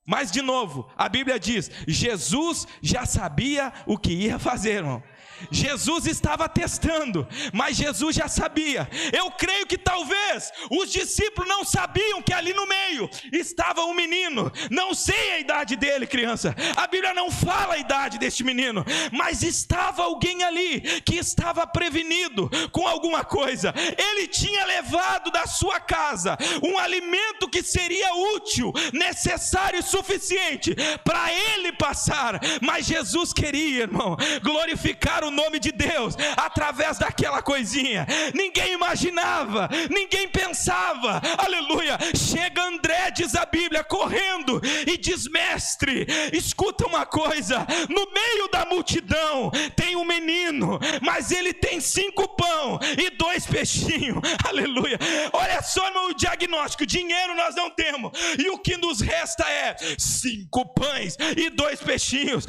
Mas de novo, a Bíblia diz, Jesus já sabia o que ia fazer, irmão. Jesus estava testando, mas Jesus já sabia. Eu creio que talvez os discípulos não sabiam que ali no meio estava um menino. Não sei a idade dele, criança, a Bíblia não fala a idade deste menino, mas estava alguém ali que estava prevenido com alguma coisa. Ele tinha levado da sua casa um alimento que seria útil, necessário e suficiente para ele passar. Mas Jesus queria, irmão, glorificar o nome de Deus através daquela coisinha. Ninguém imaginava, ninguém pensava, aleluia. Chega André, diz a Bíblia, correndo e diz: mestre, escuta uma coisa, no meio da multidão tem um menino, mas ele tem 5 pão e 2 peixinhos, aleluia. Olha só, irmão, o diagnóstico: dinheiro nós não temos, e o que nos resta é 5 pães e 2 peixinhos.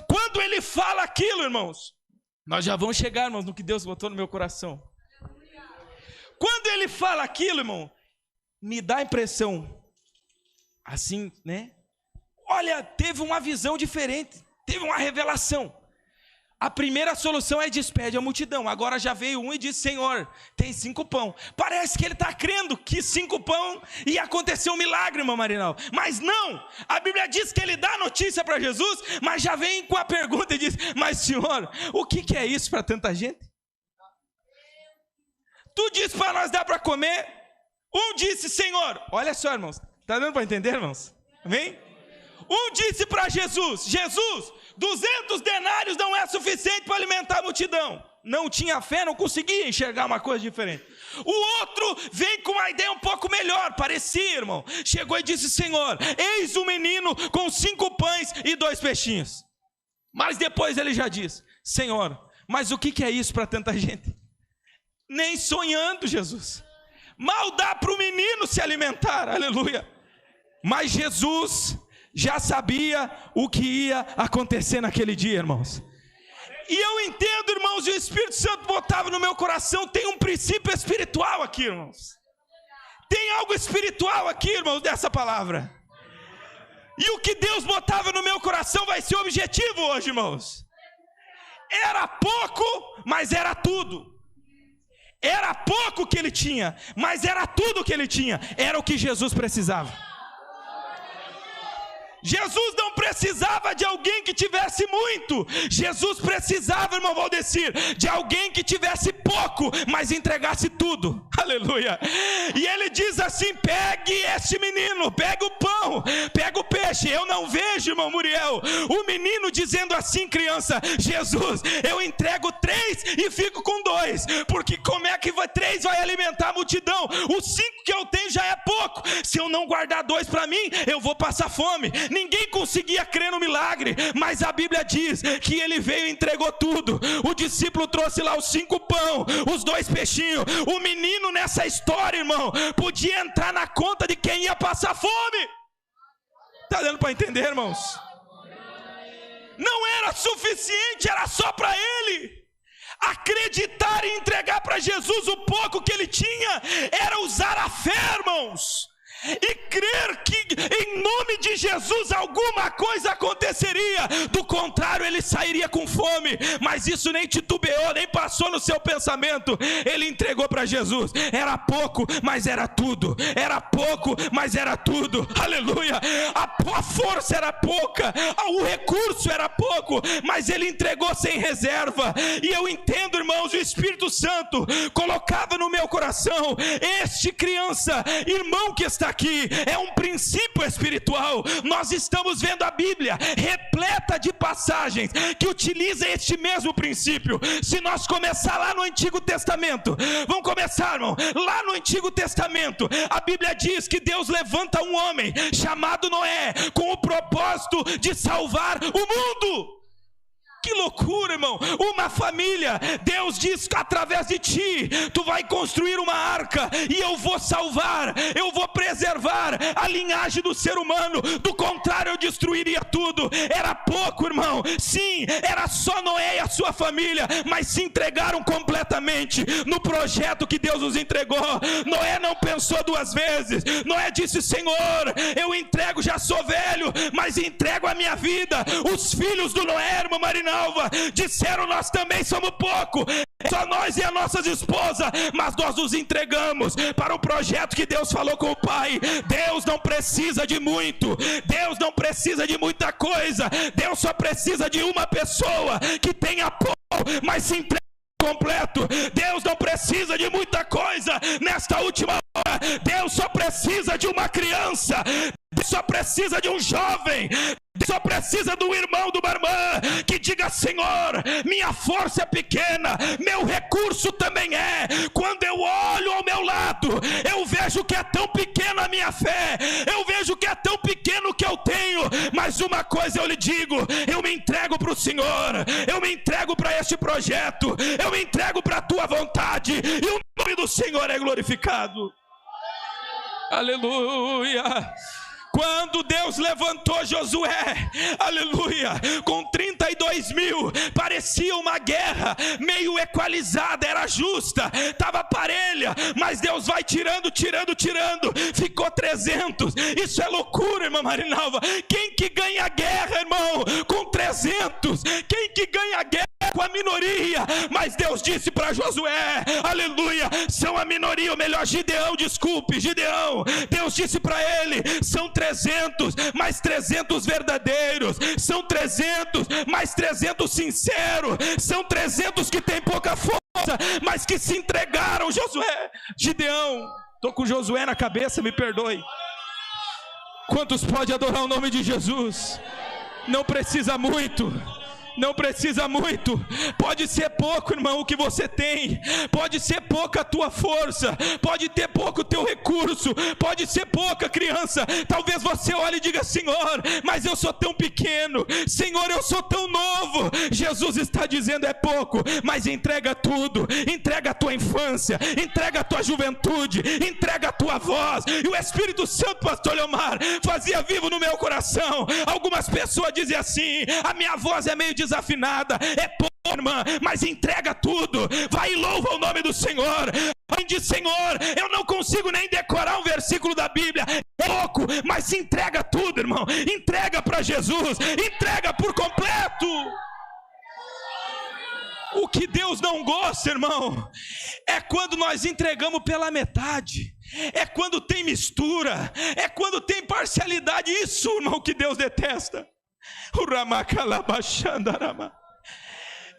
Quando ele fala aquilo, irmãos, nós já vamos chegar, irmãos, no que Deus botou no meu coração. Quando ele fala aquilo, irmão, me dá a impressão, assim, né? Olha, teve uma visão diferente, teve uma revelação. A primeira solução é: despede a multidão. Agora já veio um e diz: Senhor, tem 5 pão. Parece que ele está crendo que 5 pão ia acontecer um milagre, irmão Marinal. Mas não, a Bíblia diz que ele dá a notícia para Jesus, mas já vem com a pergunta e diz: mas Senhor, o que é isso para tanta gente? Tu disse para nós dar para comer. Um disse: Senhor, olha só, irmãos, está dando para entender, irmãos? Amém? Um disse para Jesus: Jesus, 200 denários não é suficiente para alimentar a multidão. Não tinha fé, não conseguia enxergar uma coisa diferente. O outro vem com uma ideia um pouco melhor, parecia, irmão. Chegou e disse: Senhor, eis um menino com 5 pães e 2 peixinhos. Mas depois ele já diz: Senhor, mas o que é isso para tanta gente? Nem sonhando, Jesus. Mal dá para o menino se alimentar, aleluia. Mas Jesus já sabia o que ia acontecer naquele dia, irmãos. E eu entendo, irmãos, e o Espírito Santo botava no meu coração, tem um princípio espiritual aqui, irmãos. Tem algo espiritual aqui, irmãos, dessa palavra. E o que Deus botava no meu coração vai ser objetivo hoje, irmãos. Era pouco, mas era tudo. Era pouco que ele tinha, mas era tudo que ele tinha. Era o que Jesus precisava. Jesus não precisava de alguém que tivesse muito. Jesus precisava, irmão Valdecir, de alguém que tivesse pouco, mas entregasse tudo. Aleluia. E ele diz assim: pegue este menino, pegue o pão, pega o peixe. Eu não vejo, irmão Muriel, o menino dizendo assim: criança, Jesus, eu entrego 3 e fico com 2, porque como é que 3 vai alimentar a multidão? Os 5 que eu tenho já é pouco. Se eu não guardar 2 para mim, eu vou passar fome. Ninguém conseguia crer no milagre, mas a Bíblia diz que ele veio e entregou tudo. O discípulo trouxe lá os 5 pão, os 2 peixinhos. O menino nessa história, irmão, podia entrar na conta de quem ia passar fome. Está dando para entender, irmãos? Não era suficiente, era só para ele. Acreditar e entregar para Jesus o pouco que ele tinha era usar a fé, irmãos, e crer que em nome de Jesus alguma coisa aconteceria. Do contrário, ele sairia com fome. Mas isso nem titubeou, nem passou no seu pensamento. Ele entregou para Jesus. Era pouco, mas era tudo. Era pouco, mas era tudo. Aleluia. A força era pouca, o recurso era pouco, mas ele entregou sem reserva. E eu entendo, irmãos, o Espírito Santo colocava no meu coração: este criança, irmão que está aqui, é um princípio espiritual. Nós estamos vendo a Bíblia repleta de passagens que utilizam este mesmo princípio. Se nós começar lá no Antigo Testamento, vamos começar, irmão, lá no Antigo Testamento, a Bíblia diz que Deus levanta um homem chamado Noé, com o propósito de salvar o mundo. Que loucura, irmão. Uma família. Deus diz: através de ti, tu vai construir uma arca, e eu vou salvar, eu vou preservar a linhagem do ser humano. Do contrário, eu destruiria tudo. Era pouco, irmão. Sim, era só Noé e a sua família, mas se entregaram completamente no projeto que Deus nos entregou. Noé não pensou 2 vezes. Noé disse: Senhor, eu entrego, já sou velho, mas entrego a minha vida. Os filhos do Noé, irmã Marina Alva, disseram: nós também somos pouco, só nós e as nossas esposas, mas nós nos entregamos para o projeto que Deus falou com o Pai. Deus não precisa de muito, Deus não precisa de muita coisa, Deus só precisa de uma pessoa que tenha pouco, mas se entrega completo. Deus não precisa de muita coisa nesta última hora. Deus só precisa de uma criança, Deus só precisa de um jovem, Deus só precisa do irmão, de uma irmã que diga: Senhor, minha força é pequena, meu recurso também é. Quando eu olho ao meu lado, eu vejo que é tão pequena a minha fé, eu vejo que é tão pequeno o que eu tenho, mas uma coisa eu lhe digo: eu me entrego para o Senhor, eu me entrego para este projeto, eu me entrego para a tua vontade, e o nome do Senhor é glorificado. Aleluia. Quando Deus levantou Josué, aleluia, com 32 mil, parecia uma guerra meio equalizada, era justa, estava parelha, mas Deus vai tirando, ficou 300, isso é loucura, irmã Marinalva. Quem que ganha a guerra, irmão, com 300? Quem que ganha a guerra com a minoria? Mas Deus disse para Josué, aleluia, são a minoria, ou melhor, Gideão, Deus disse para ele: são 300, mais 300 verdadeiros, são 300, mais 300 sinceros, são 300 que tem pouca força, mas que se entregaram. Gideão, estou com Josué na cabeça, me perdoe. Quantos podem adorar o nome de Jesus? Não precisa muito. Não precisa muito, pode ser pouco, irmão, o que você tem, pode ser pouca a tua força, pode ter pouco o teu recurso, pode ser pouca, criança. Talvez você olhe e diga: Senhor, mas eu sou tão pequeno, Senhor, eu sou tão novo. Jesus está dizendo: é pouco, mas entrega tudo, entrega a tua infância, entrega a tua juventude, entrega a tua voz. E o Espírito Santo, pastor Leomar, fazia vivo no meu coração. Algumas pessoas dizem assim: a minha voz é meio desafinada, é pouco, irmã, mas entrega tudo, vai e louva o nome do Senhor. Diz: Senhor, eu não consigo nem decorar um versículo da Bíblia, é pouco, mas se entrega tudo, irmão, entrega para Jesus, entrega por completo. O que Deus não gosta, irmão, é quando nós entregamos pela metade, é quando tem mistura, é quando tem parcialidade. Isso, irmão, que Deus detesta.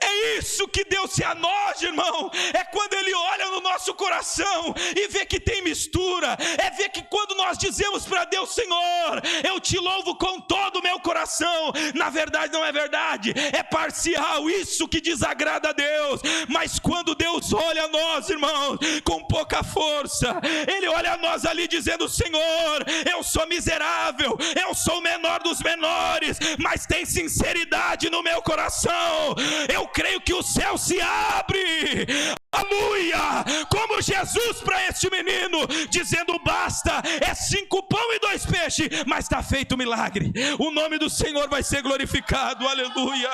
É isso que Deus se anoja, irmão. É quando Ele olha no nosso coração e vê que tem mistura. É ver que quando nós dizemos para Deus: Senhor, eu te louvo com todo o meu coração, na verdade não é verdade, é parcial. Isso que desagrada a Deus. Mas quando Deus olha a nós, irmãos, com pouca força, Ele olha a nós ali dizendo: Senhor, eu sou miserável, eu sou o menor dos menores, mas tem sinceridade no meu coração. Eu creio que o céu se abre, aleluia, como Jesus para este menino, dizendo: basta, é 5 pão e 2 peixes, mas está feito o milagre. O nome do Senhor vai ser glorificado, aleluia.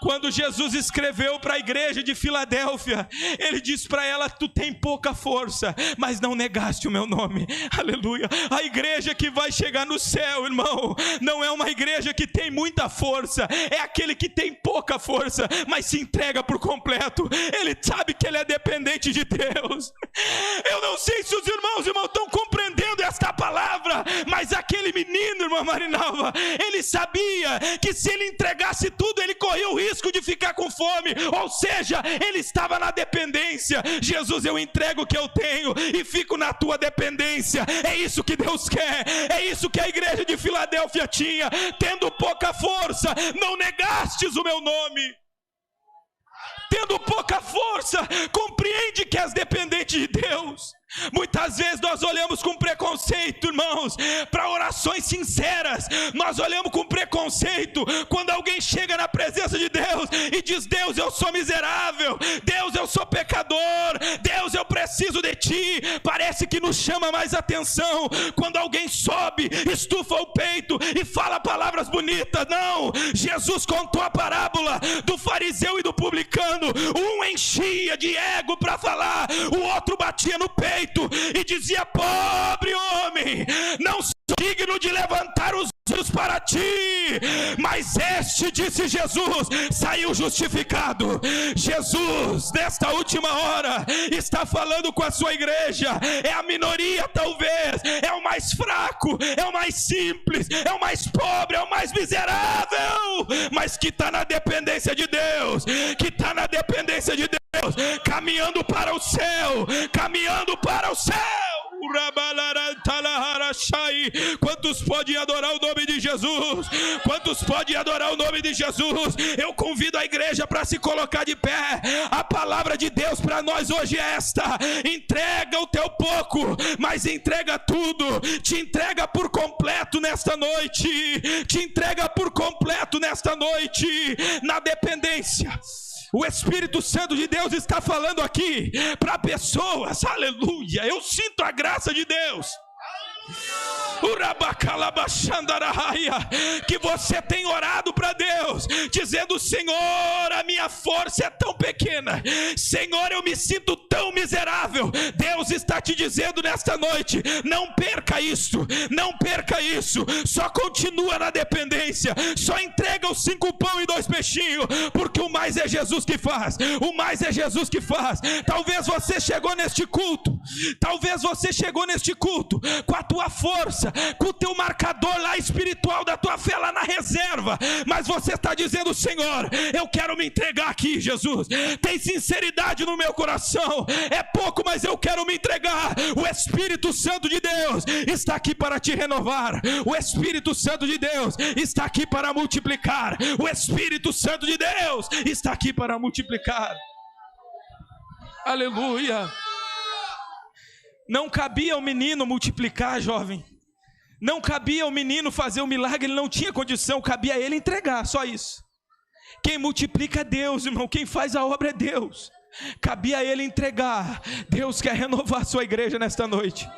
Quando Jesus escreveu para a igreja de Filadélfia, Ele disse para ela: tu tem pouca força, mas não negaste o meu nome, aleluia. A igreja que vai chegar no céu, irmão, não é uma igreja que tem muita força, é aquele que tem pouca força, mas se entrega por completo. Ele sabe que ele é dependente de Deus. Eu não sei se os irmãos estão compreendendo esta palavra, mas aquele menino, irmã Marinalva, ele sabia que se ele entregasse tudo, ele corria o risco de ficar com fome, ou seja, ele estava na dependência. Jesus, eu entrego o que eu tenho e fico na tua dependência. É isso que Deus quer, é isso que a igreja de Filadélfia tinha. Tendo pouca força, não negastes o meu nome. Tendo pouca força, compreende que és dependente de Deus. Muitas vezes nós olhamos com preconceito, irmãos, para orações sinceras. Nós olhamos com preconceito quando alguém chega na presença de Deus e diz: Deus, eu sou miserável, Deus, eu sou pecador, Deus, eu preciso de ti. Parece que nos chama mais atenção quando alguém sobe, estufa o peito e fala palavras bonitas. Não, Jesus contou a parábola do fariseu e do publicano. Um enchia de ego para falar, o outro batia no peito e dizia: pobre homem, não sou digno de levantar os olhos para ti. Mas este, disse Jesus, saiu justificado. Jesus, nesta última hora, está falando com a sua igreja. É a minoria, talvez, é o mais fraco, é o mais simples, é o mais pobre, é o mais miserável, mas que está na dependência de Deus, que está na dependência de Deus, caminhando para o céu, caminhando para o céu. Quantos podem adorar o nome de Jesus? Quantos podem adorar o nome de Jesus? Eu convido a igreja para se colocar de pé. A palavra de Deus para nós hoje é esta: entrega o teu pouco, mas entrega tudo. Te entrega por completo nesta noite. Te entrega por completo nesta noite, na dependência. O Espírito Santo de Deus está falando aqui para pessoas, aleluia. Eu sinto a graça de Deus. Que você tem orado para Deus, dizendo: Senhor, a minha força é tão pequena, Senhor, eu me sinto tão miserável. Deus está te dizendo nesta noite: não perca isso, não perca isso. Só continua na dependência, só entrega os 5 pão e 2 peixinhos, porque o mais é Jesus que faz, o mais é Jesus que faz. Talvez você chegou neste culto, com a tua força, com o teu marcador lá espiritual da tua fé lá na reserva, mas você está dizendo: Senhor, eu quero me entregar aqui, Jesus, tem sinceridade no meu coração, é pouco, mas eu quero me entregar. O Espírito Santo de Deus está aqui para te renovar, o Espírito Santo de Deus está aqui para multiplicar, o Espírito Santo de Deus está aqui para multiplicar, aleluia. Não cabia ao menino multiplicar, jovem. Não cabia ao menino fazer o milagre, ele não tinha condição, cabia a ele entregar, só isso. Quem multiplica é Deus, irmão, quem faz a obra é Deus. Cabia a ele entregar. Deus quer renovar a sua igreja nesta noite.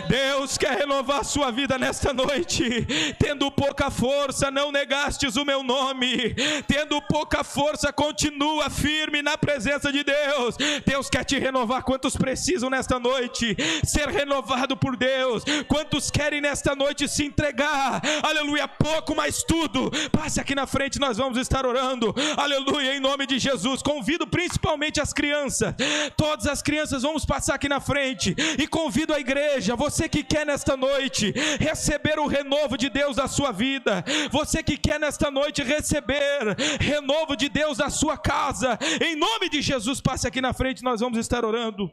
Deus quer renovar a sua vida nesta noite. Tendo pouca força, não negastes o meu nome. Tendo pouca força, continua firme na presença de Deus. Deus quer te renovar. Quantos precisam nesta noite ser renovado por Deus? Quantos querem nesta noite se entregar? Aleluia, pouco, mas tudo. Passe aqui na frente, nós vamos estar orando. Aleluia, em nome de Jesus. Convido principalmente as crianças. Todas as crianças, vamos passar aqui na frente. E convido a igreja, você que quer nesta noite receber o renovo de Deus da sua vida, você que quer nesta noite receber renovo de Deus da sua casa, em nome de Jesus, passe aqui na frente, nós vamos estar orando.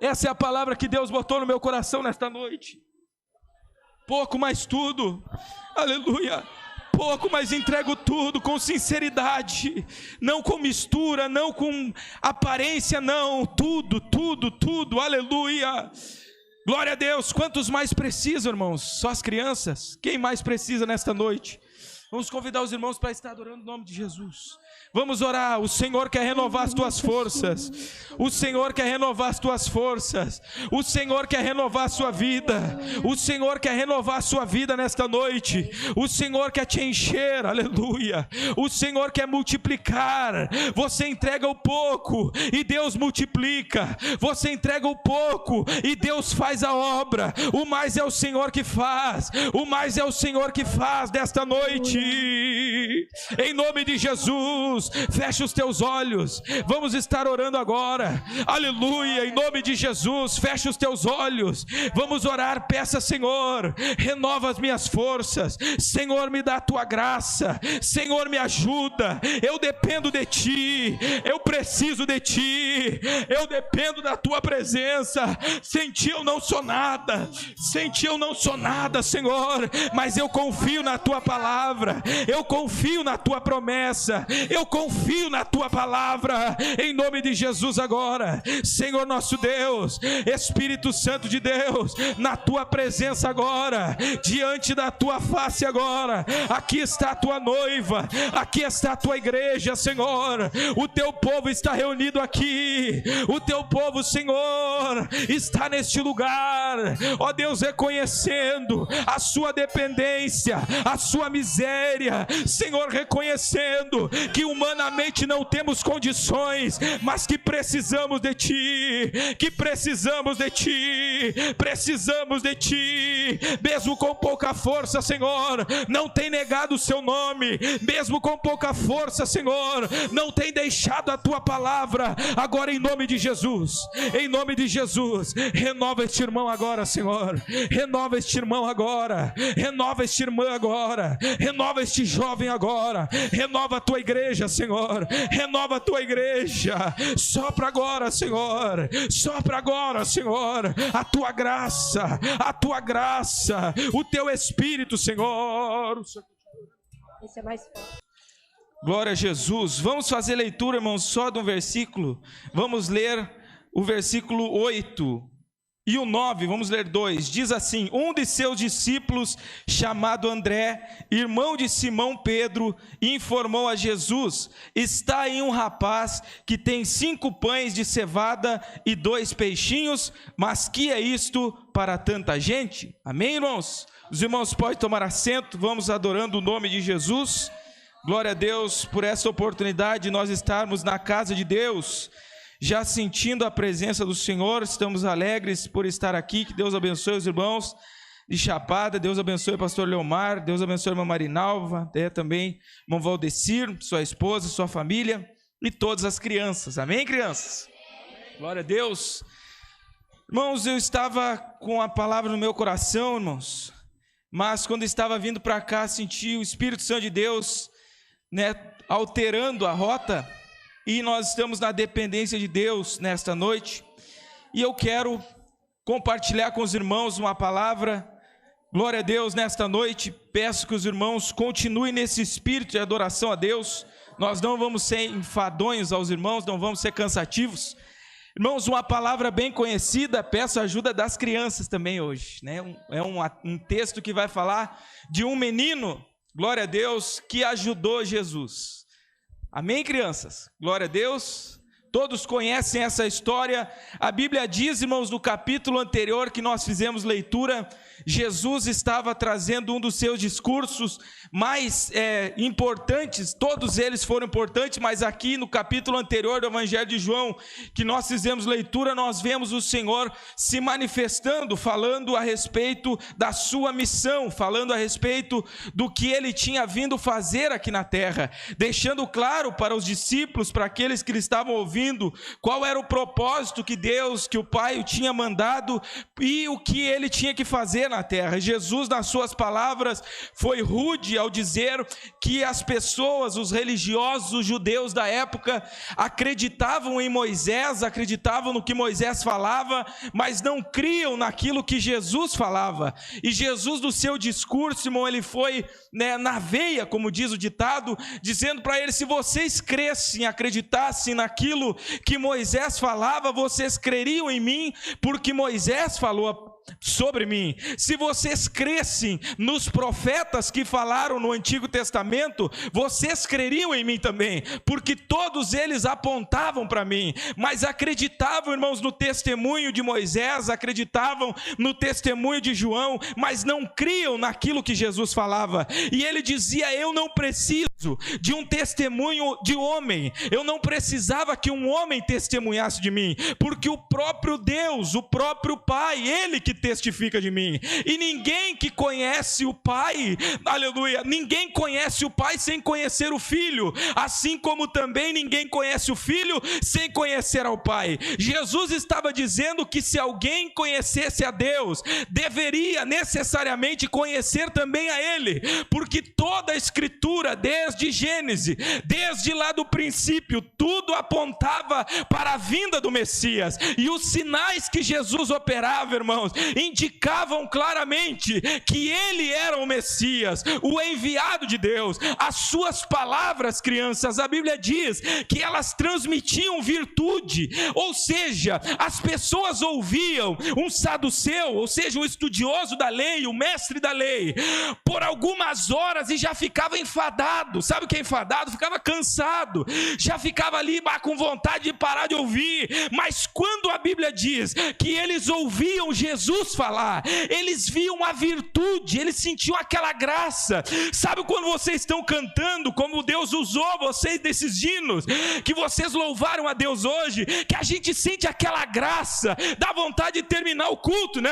Essa é a palavra que Deus botou no meu coração nesta noite. Pouco, mas tudo. Aleluia. Pouco, mas entrego tudo com sinceridade, não com mistura, não com aparência, não, tudo, aleluia, glória a Deus. Quantos mais precisam, irmãos? Só as crianças? Quem mais precisa nesta noite? Vamos convidar os irmãos para estar orando no nome de Jesus. Vamos orar. O Senhor quer renovar as tuas forças. O Senhor quer renovar as tuas forças. O Senhor quer renovar a sua vida. O Senhor quer renovar a sua vida nesta noite. O Senhor quer te encher, aleluia. O Senhor quer multiplicar. Você entrega o pouco e Deus multiplica. Você entrega o pouco e Deus faz a obra. O mais é o Senhor que faz. O mais é o Senhor que faz desta noite. Em nome de Jesus. Fecha os teus olhos. Vamos estar orando agora. Aleluia, em nome de Jesus. Fecha os teus olhos. Vamos orar. Peça, Senhor, renova as minhas forças. Senhor, me dá a tua graça. Senhor, me ajuda. Eu dependo de ti. Eu preciso de ti. Eu dependo da tua presença. Sem ti eu não sou nada. Sem ti eu não sou nada, Senhor. Mas eu confio na tua palavra. Eu confio na tua promessa. Eu confio na tua palavra, em nome de Jesus agora. Senhor nosso Deus, Espírito Santo de Deus, na tua presença agora, diante da tua face agora, aqui está a tua noiva, aqui está a tua igreja, Senhor. O teu povo está reunido aqui, o teu povo, Senhor, está neste lugar, ó Deus, reconhecendo a sua dependência, a sua miséria, Senhor, reconhecendo que humanamente não temos condições, mas que precisamos de ti, precisamos de ti, mesmo com pouca força, Senhor, não tem negado o seu nome, mesmo com pouca força, Senhor, não tem deixado a tua palavra. Agora, em nome de Jesus, renova este irmão agora, Senhor, renova este irmão agora, renova esta irmã agora, renova este jovem agora, renova a tua igreja, Senhor, renova a tua igreja. Sopra agora, Senhor, a tua graça, o teu Espírito, Senhor. Esse é mais forte. Glória a Jesus. Vamos fazer leitura, irmãos, só de um versículo. Vamos ler o versículo 8 e o 9, vamos ler 2, diz assim: um de seus discípulos, chamado André, irmão de Simão Pedro, informou a Jesus: está aí um rapaz que tem 5 pães de cevada e 2 peixinhos, mas que é isto para tanta gente? Amém, irmãos? Os irmãos podem tomar assento, vamos adorando o nome de Jesus. Glória a Deus por essa oportunidade de nós estarmos na casa de Deus, já sentindo a presença do Senhor. Estamos alegres por estar aqui. Que Deus abençoe os irmãos de Chapada, Deus abençoe o pastor Leomar, Deus abençoe a irmã Marinalva, também irmão Valdecir, sua esposa, sua família e todas as crianças. Amém, crianças? Glória a Deus. Irmãos, eu estava com a palavra no meu coração, irmãos, mas quando estava vindo para cá, senti o Espírito Santo de Deus, alterando a rota. E nós estamos na dependência de Deus nesta noite, e eu quero compartilhar com os irmãos uma palavra. Glória a Deus nesta noite. Peço que os irmãos continuem nesse espírito de adoração a Deus. Nós não vamos ser enfadonhos aos irmãos, não vamos ser cansativos. Irmãos, uma palavra bem conhecida, peço a ajuda das crianças também hoje, né? É um texto que vai falar de um menino, glória a Deus, que ajudou Jesus. Amém, crianças? Glória a Deus. Todos conhecem essa história. A Bíblia diz, irmãos, no capítulo anterior que nós fizemos leitura, Jesus estava trazendo um dos seus discursos mais importantes. Todos eles foram importantes, mas aqui no capítulo anterior do Evangelho de João, que nós fizemos leitura, nós vemos o Senhor se manifestando, falando a respeito da sua missão, falando a respeito do que ele tinha vindo fazer aqui na terra, deixando claro para os discípulos, para aqueles que estavam ouvindo, qual era o propósito que Deus, que o Pai o tinha mandado e o que ele tinha que fazer na terra. Jesus, nas suas palavras, foi rude ao dizer que as pessoas, os religiosos, os judeus da época, acreditavam em Moisés, acreditavam no que Moisés falava, mas não criam naquilo que Jesus falava. E Jesus, no seu discurso, irmão, ele foi na veia, como diz o ditado, dizendo para eles: se vocês crescem, acreditassem naquilo que Moisés falava, vocês creriam em mim, porque Moisés falou sobre mim. Se vocês crescem nos profetas que falaram no Antigo Testamento, vocês creriam em mim também, porque todos eles apontavam para mim. Mas acreditavam, irmãos, no testemunho de Moisés, acreditavam no testemunho de João, mas não criam naquilo que Jesus falava. E ele dizia: eu não preciso de um testemunho de homem, eu não precisava que um homem testemunhasse de mim, porque o próprio Deus, o próprio Pai, ele que testifica de mim. E ninguém que conhece o Pai, aleluia, ninguém conhece o Pai sem conhecer o Filho, assim como também ninguém conhece o Filho sem conhecer ao Pai. Jesus estava dizendo que se alguém conhecesse a Deus, deveria necessariamente conhecer também a Ele, porque toda a Escritura, desde Gênesis, desde lá do princípio, tudo apontava para a vinda do Messias, e os sinais que Jesus operava, irmãos, indicavam claramente que ele era o Messias, o enviado de Deus. As suas palavras, crianças, a Bíblia diz que elas transmitiam virtude, ou seja, as pessoas ouviam um saduceu, ou seja, um estudioso da lei, o mestre da lei, por algumas horas e já ficava enfadado. Sabe o que é enfadado? Ficava cansado, já ficava ali com vontade de parar de ouvir. Mas quando a Bíblia diz que eles ouviam Jesus falar, eles viam a virtude, eles sentiam aquela graça. Sabe quando vocês estão cantando, como Deus usou vocês desses hinos, que vocês louvaram a Deus hoje, que a gente sente aquela graça, dá vontade de terminar o culto, né?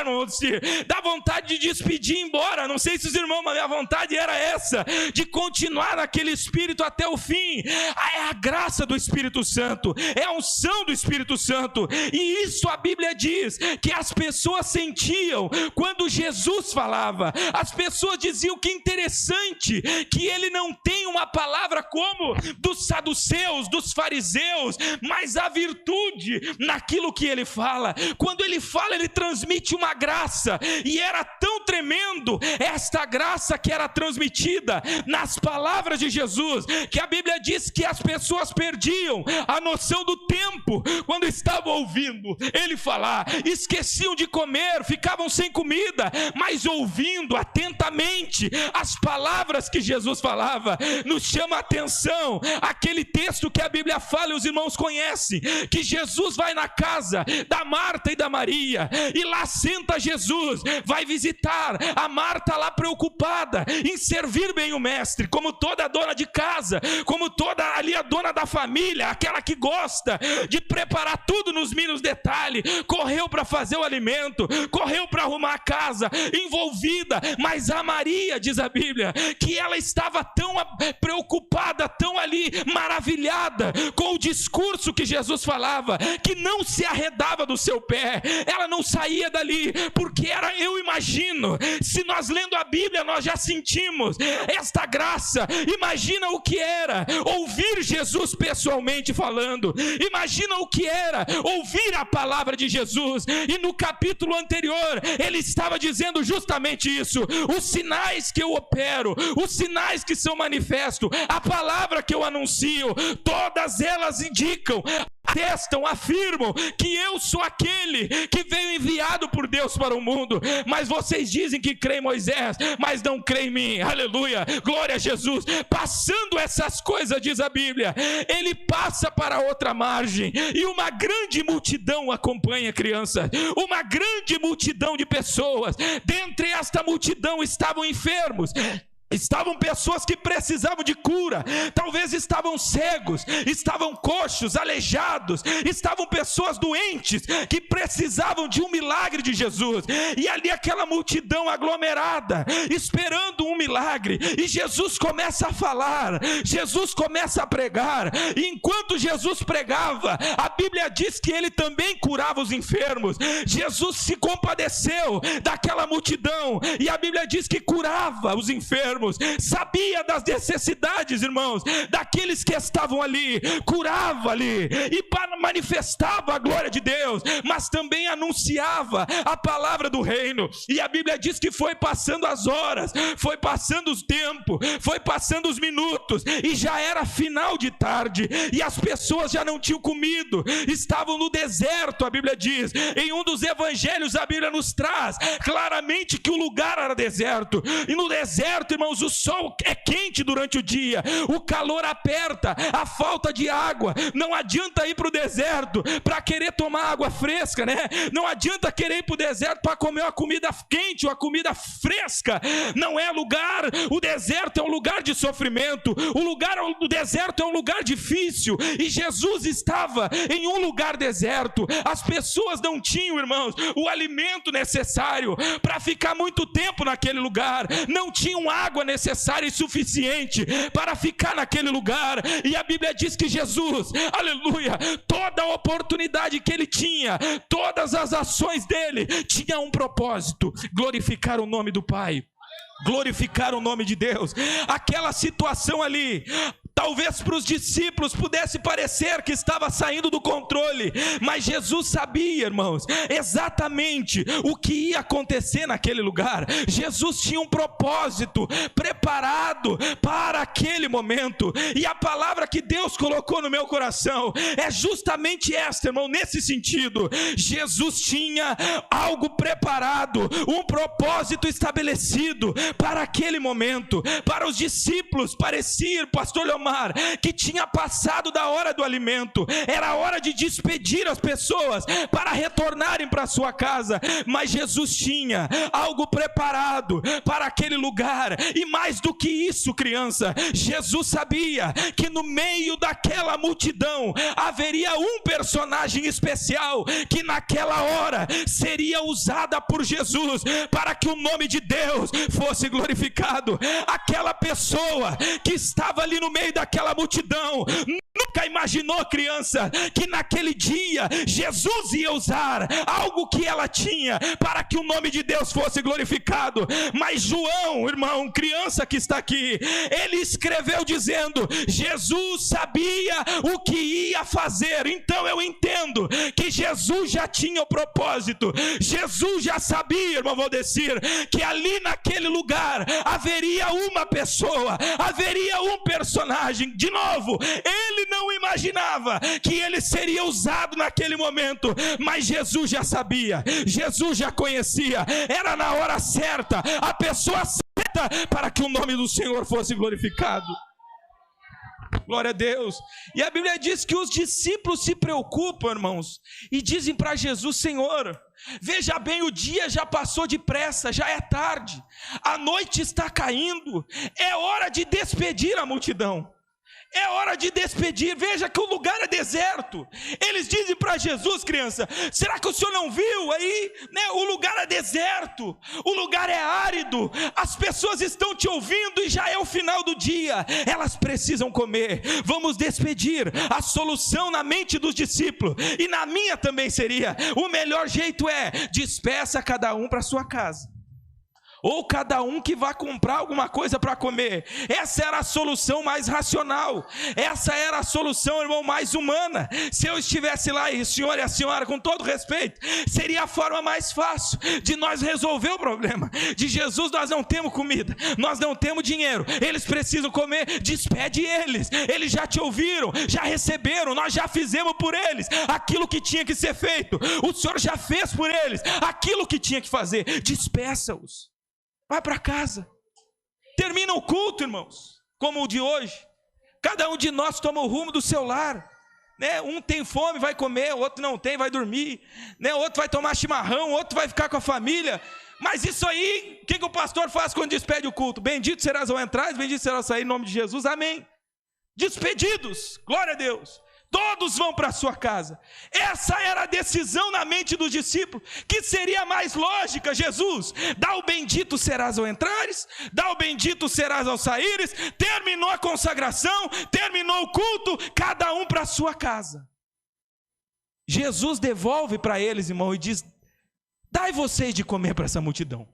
Dá vontade de despedir e ir embora. Não sei se os irmãos, mas a vontade era essa, de continuar naquele Espírito até o fim. É a graça do Espírito Santo, é a unção do Espírito Santo, e isso a Bíblia diz que as pessoas sentiam quando Jesus falava. As pessoas diziam: que interessante que ele não tem uma palavra como dos saduceus, dos fariseus, mas a virtude naquilo que ele fala. Quando ele fala, ele transmite uma graça, e era tão tremendo esta graça que era transmitida nas palavras de Jesus, que a Bíblia diz que as pessoas perdiam a noção do tempo quando estavam ouvindo ele falar, esqueciam de comer, ficavam sem comida, mas ouvindo atentamente as palavras que Jesus falava. Nos chama a atenção aquele texto que a Bíblia fala, e os irmãos conhecem, que Jesus vai na casa da Marta e da Maria, e lá senta Jesus, vai visitar a Marta lá preocupada em servir bem o mestre, como toda dona de casa, como toda ali a dona da família, aquela que gosta de preparar tudo nos mínimos detalhes, correu para fazer o alimento, correu para arrumar a casa, envolvida. Mas a Maria, diz a Bíblia, que ela estava tão preocupada, tão ali maravilhada com o discurso que Jesus falava, que não se arredava do seu pé, ela não saía dali, porque eu imagino, se nós lendo a Bíblia nós já sentimos esta graça. Imagina o que era ouvir Jesus pessoalmente falando, imagina o que era ouvir a palavra de Jesus. E no capítulo anterior ele estava dizendo justamente isso: os sinais que eu opero, os sinais que são manifestos, a palavra que eu anuncio, todas elas indicam a atestam, afirmam que eu sou aquele que veio enviado por Deus para o mundo, mas vocês dizem que creem em Moisés, mas não creem em mim. Aleluia, glória a Jesus. Passando essas coisas, diz a Bíblia, ele passa para outra margem, e uma grande multidão acompanha, criança, uma grande multidão de pessoas. Dentre esta multidão estavam enfermos, estavam pessoas que precisavam de cura, talvez estavam cegos, estavam coxos, aleijados, estavam pessoas doentes que precisavam de um milagre de Jesus, e ali aquela multidão aglomerada, esperando um milagre, e Jesus começa a falar, Jesus começa a pregar, e enquanto Jesus pregava, a Bíblia diz que ele também curava os enfermos. Jesus se compadeceu daquela multidão, e a Bíblia diz que curava os enfermos, sabia das necessidades, irmãos, daqueles que estavam ali, curava ali, e manifestava a glória de Deus, mas também anunciava a palavra do reino. E a Bíblia diz que foi passando as horas, foi passando os tempos, foi passando os minutos, e já era final de tarde, e as pessoas já não tinham comido, estavam no deserto. A Bíblia diz, em um dos evangelhos, a Bíblia nos traz claramente que o lugar era deserto, e no deserto, irmãos, o sol é quente durante o dia, o calor aperta, a falta de água, não adianta ir para o deserto para querer tomar água fresca, né? Não adianta querer ir para o deserto para comer uma comida quente, uma comida fresca, não é lugar. O deserto é um lugar de sofrimento, o deserto é um lugar difícil, e Jesus estava em um lugar deserto. As pessoas não tinham, irmãos, o alimento necessário para ficar muito tempo naquele lugar, não tinham água necessária e suficiente para ficar naquele lugar, e a Bíblia diz que Jesus, aleluia, toda a oportunidade que ele tinha, todas as ações dele, tinha um propósito: glorificar o nome do Pai, glorificar o nome de Deus. Aquela situação ali, talvez para os discípulos pudesse parecer que estava saindo do controle, mas Jesus sabia, irmãos, exatamente o que ia acontecer naquele lugar. Jesus tinha um propósito preparado para aquele momento, e a palavra que Deus colocou no meu coração é justamente esta, irmão, nesse sentido. Jesus tinha algo preparado, um propósito estabelecido para aquele momento. Para os discípulos parecia, pastor Leomar, que tinha passado da hora do alimento, era hora de despedir as pessoas para retornarem para sua casa, mas Jesus tinha algo preparado para aquele lugar. E mais do que isso, criança, Jesus sabia que no meio daquela multidão haveria um personagem especial, que naquela hora seria usada por Jesus para que o nome de Deus fosse glorificado. Aquela pessoa que estava ali no meio daquela multidão nunca imaginou, criança, que naquele dia Jesus ia usar algo que ela tinha para que o nome de Deus fosse glorificado. Mas João, irmão, criança que está aqui, ele escreveu dizendo: Jesus sabia o que ia fazer. Então eu entendo que Jesus já tinha o propósito, Jesus já sabia, irmão Valdecir, que ali naquele lugar haveria uma pessoa, haveria um personagem. De novo, ele não imaginava que ele seria usado naquele momento, mas Jesus já sabia, Jesus já conhecia, era na hora certa, a pessoa certa para que o nome do Senhor fosse glorificado. Glória a Deus. E a Bíblia diz que os discípulos se preocupam, irmãos, e dizem para Jesus: Senhor, veja bem, o dia já passou depressa, já é tarde, a noite está caindo, é hora de despedir a multidão, é hora de despedir. Veja que o lugar é deserto. Eles dizem para Jesus: criança, será que o senhor não viu aí, né? O lugar é deserto, o lugar é árido, as pessoas estão te ouvindo e já é o final do dia, elas precisam comer, vamos despedir. A solução na mente dos discípulos e na minha também seria: o melhor jeito é despeça cada um para sua casa. ou cada um que vá comprar alguma coisa para comer. Essa era a solução mais racional, essa era a solução, irmão, mais humana. Se eu estivesse lá e o senhor e a senhora, com todo respeito, seria a forma mais fácil de nós resolver o problema. De Jesus nós não temos comida, nós não temos dinheiro, eles precisam comer, despede eles, eles já te ouviram, já receberam, nós já fizemos por eles aquilo que tinha que ser feito, o Senhor já fez por eles aquilo que tinha que fazer, despeça-os. Vai para casa, termina o culto, irmãos, como o de hoje, cada um de nós toma o rumo do seu lar, né? Um tem fome, vai comer, o outro não tem, vai dormir, né? O outro vai tomar chimarrão, o outro vai ficar com a família, mas isso aí, o que o pastor faz quando despede o culto? Bendito serás ao entrar, bendito serás ao sair, em nome de Jesus, amém. Despedidos, glória a Deus, todos vão para a sua casa. Essa era a decisão na mente dos discípulos, que seria mais lógica. Jesus, dá o bendito serás ao entrares, dá o bendito serás ao saíres, terminou a consagração, terminou o culto, cada um para a sua casa. Jesus devolve para eles, irmão, e diz, dai vocês de comer para essa multidão.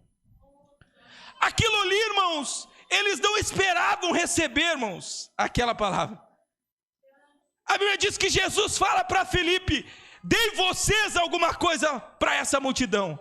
Aquilo ali, irmãos, eles não esperavam receber, irmãos, aquela palavra. A Bíblia diz que Jesus fala para Filipe, dei vocês alguma coisa para essa multidão.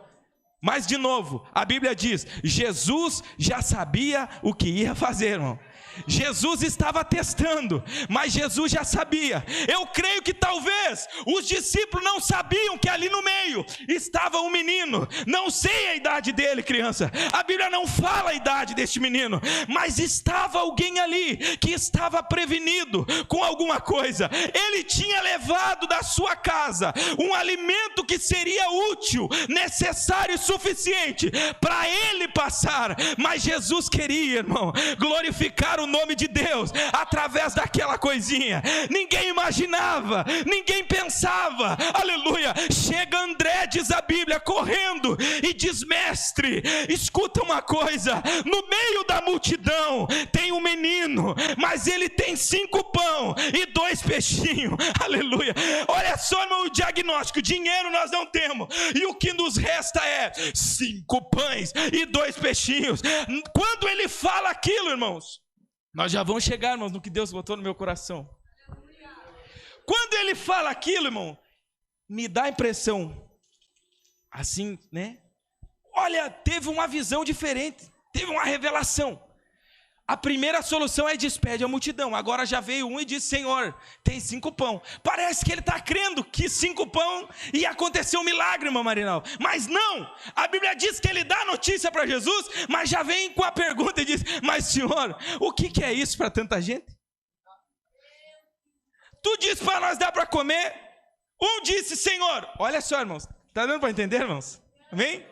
Mas de novo, a Bíblia diz, Jesus já sabia o que ia fazer, irmão. Jesus estava testando, mas Jesus já sabia. Eu creio que talvez os discípulos não sabiam que ali no meio estava um menino. Não sei a idade dele, criança, a Bíblia não fala a idade deste menino, mas estava alguém ali que estava prevenido com alguma coisa. Ele tinha levado da sua casa um alimento que seria útil, necessário e suficiente para ele passar. Mas Jesus queria, irmão, glorificar o nome de Deus através daquela coisinha. Ninguém imaginava, ninguém pensava, aleluia. Chega André, diz a Bíblia, correndo e diz, mestre, escuta uma coisa, no meio da multidão tem um menino, mas ele tem 5 pão e 2 peixinhos, aleluia. Olha só, irmão, o diagnóstico, dinheiro nós não temos, e o que nos resta é 5 pães e 2 peixinhos. Quando ele fala aquilo, irmãos, nós já vamos chegar, irmãos, no que Deus botou no meu coração. Quando ele fala aquilo, irmão, me dá a impressão, assim, né? Olha, teve uma visão diferente, teve uma revelação. A primeira solução é despede a multidão. Agora já veio um e disse, Senhor, tem 5 pão. Parece que ele está crendo que 5 pão ia acontecer um milagre, irmã Marinal. Mas não, a Bíblia diz que ele dá a notícia para Jesus, mas já vem com a pergunta e diz, mas Senhor, o que é isso para tanta gente? Tu disse para nós dar para comer. Um disse, Senhor, olha só, irmãos, está dando para entender, irmãos? Amém?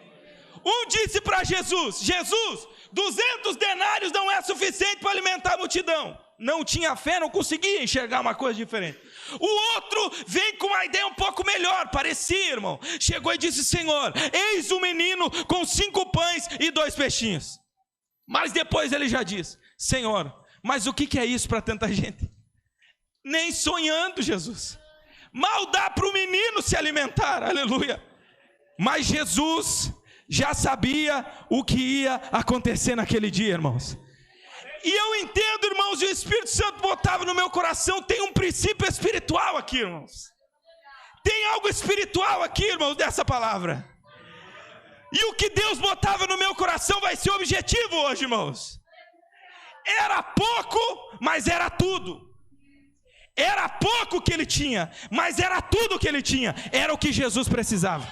Um disse para Jesus, Jesus, 200 denários não é suficiente para alimentar a multidão. Não tinha fé, não conseguia enxergar uma coisa diferente. O outro vem com uma ideia um pouco melhor, parecia, irmão. Chegou e disse, Senhor, eis um menino com 5 pães e 2 peixinhos. Mas depois ele já diz, Senhor, mas o que é isso para tanta gente? Nem sonhando, Jesus. Mal dá para o menino se alimentar, aleluia. Mas Jesus já sabia o que ia acontecer naquele dia, irmãos. E eu entendo, irmãos, e o Espírito Santo botava no meu coração, tem um princípio espiritual aqui, irmãos. Tem algo espiritual aqui, irmãos, dessa palavra. E o que Deus botava no meu coração vai ser objetivo hoje, irmãos. Era pouco, mas era tudo. Era pouco que ele tinha, mas era tudo que ele tinha. Era o que Jesus precisava.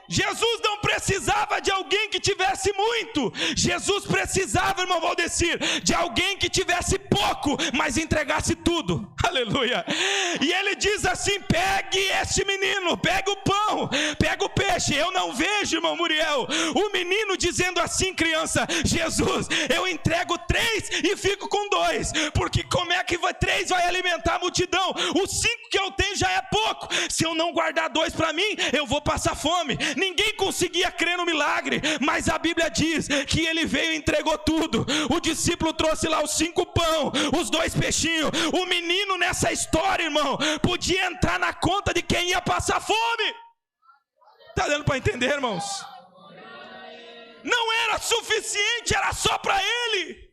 Jesus não precisava de alguém que tivesse muito. Jesus precisava, irmão Valdecir, de alguém que tivesse pouco, mas entregasse tudo. Aleluia. E ele diz assim, pegue este menino, pega o pão, pega o peixe. Eu não vejo, irmão Muriel, o menino dizendo assim, criança, Jesus, eu entrego 3 e fico com 2, porque como é que 3 vai alimentar a multidão? Os 5 que eu tenho já é pouco. Se eu não guardar 2 para mim, eu vou passar fome. Ninguém conseguia crer no milagre, mas a Bíblia diz que ele veio e entregou tudo. O discípulo trouxe lá os 5 pão, os 2 peixinhos. O menino nessa história, irmão, podia entrar na conta de quem ia passar fome. Está dando para entender, irmãos? Não era suficiente, era só para ele.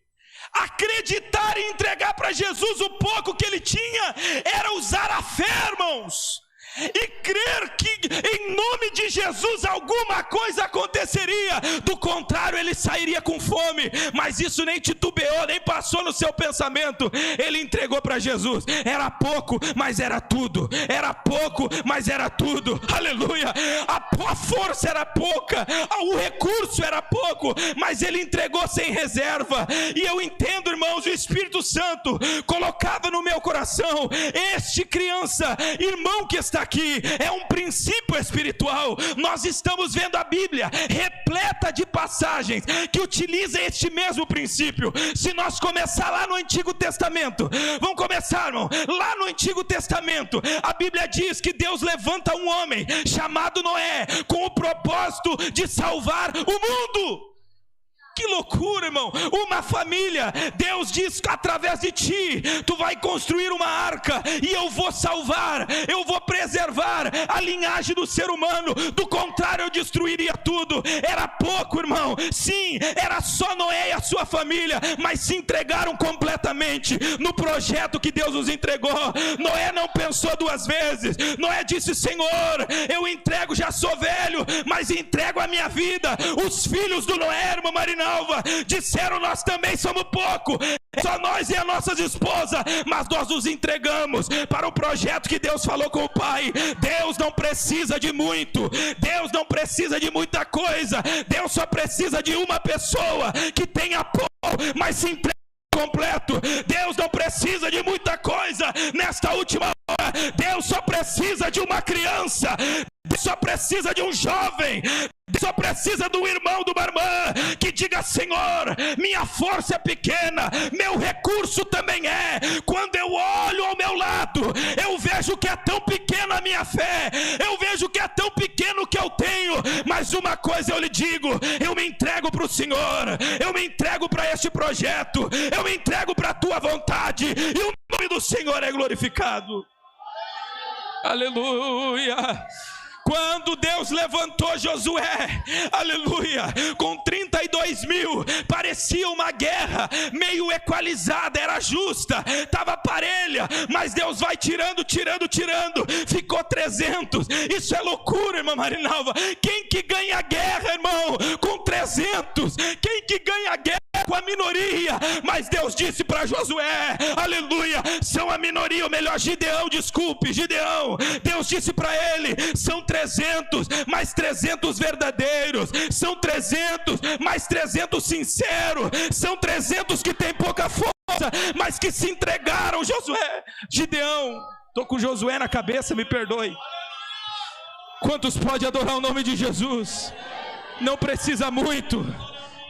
Acreditar e entregar para Jesus o pouco que ele tinha era usar a fé, irmãos, e crer que em nome de Jesus alguma coisa aconteceria. Do contrário, ele sairia com fome. Mas isso nem titubeou, nem passou no seu pensamento. Ele entregou para Jesus. Era pouco, mas era tudo. Era pouco, mas era tudo. Aleluia. A força era pouca, o recurso era pouco, mas ele entregou sem reserva. E eu entendo, irmãos, o Espírito Santo colocava no meu coração: este criança, irmão que está aqui, é um princípio espiritual. Nós estamos vendo a Bíblia repleta de passagens que utilizam este mesmo princípio. Se nós começar lá no Antigo Testamento, vamos começar, irmão, lá no Antigo Testamento, a Bíblia diz que Deus levanta um homem chamado Noé, com o propósito de salvar o mundo. Que loucura, irmão. Uma família. Deus diz: através de ti, tu vai construir uma arca, e eu vou salvar, eu vou preservar a linhagem do ser humano. Do contrário, eu destruiria tudo. Era pouco, irmão. Sim, era só Noé e a sua família, mas se entregaram completamente no projeto que Deus os entregou. Noé não pensou duas vezes. Noé disse: Senhor, eu entrego, já sou velho, mas entrego a minha vida. Os filhos do Noé, irmã Marina, disseram: nós também somos pouco, só nós e as nossas esposas, mas nós nos entregamos para o projeto que Deus falou com o Pai. Deus não precisa de muito, Deus não precisa de muita coisa, Deus só precisa de uma pessoa que tenha pouco, mas se entrega completo. Deus não precisa de muita coisa nesta última hora. Deus só precisa de uma criança, Deus só precisa de um jovem, Deus só precisa do irmão, de uma irmã que diga: Senhor, minha força é pequena, meu recurso também é. Quando eu olho ao meu lado, eu vejo que é tão pequena a minha fé, eu vejo que é tão pequeno o que eu tenho, mas uma coisa eu lhe digo: eu me entrego para o Senhor, eu me entrego para este projeto, eu me entrego para a tua vontade, e o nome do Senhor é glorificado. Aleluia. Quando Deus levantou Josué, aleluia, com 32 mil, parecia uma guerra meio equalizada, era justa, estava parelha, mas Deus vai tirando, ficou 300. Isso é loucura, irmã Marinalva. Quem que ganha guerra, irmão, com 300? Quem que ganha guerra com a minoria? Mas Deus disse para Josué, aleluia, são a minoria, ou melhor, Gideão, Deus disse para ele: são 300, mais 300 verdadeiros, são 300, mais 300 sinceros, são 300 que tem pouca força, mas que se entregaram. Gideão, estou com Josué na cabeça, me perdoe. Quantos pode adorar o nome de Jesus? Não precisa muito.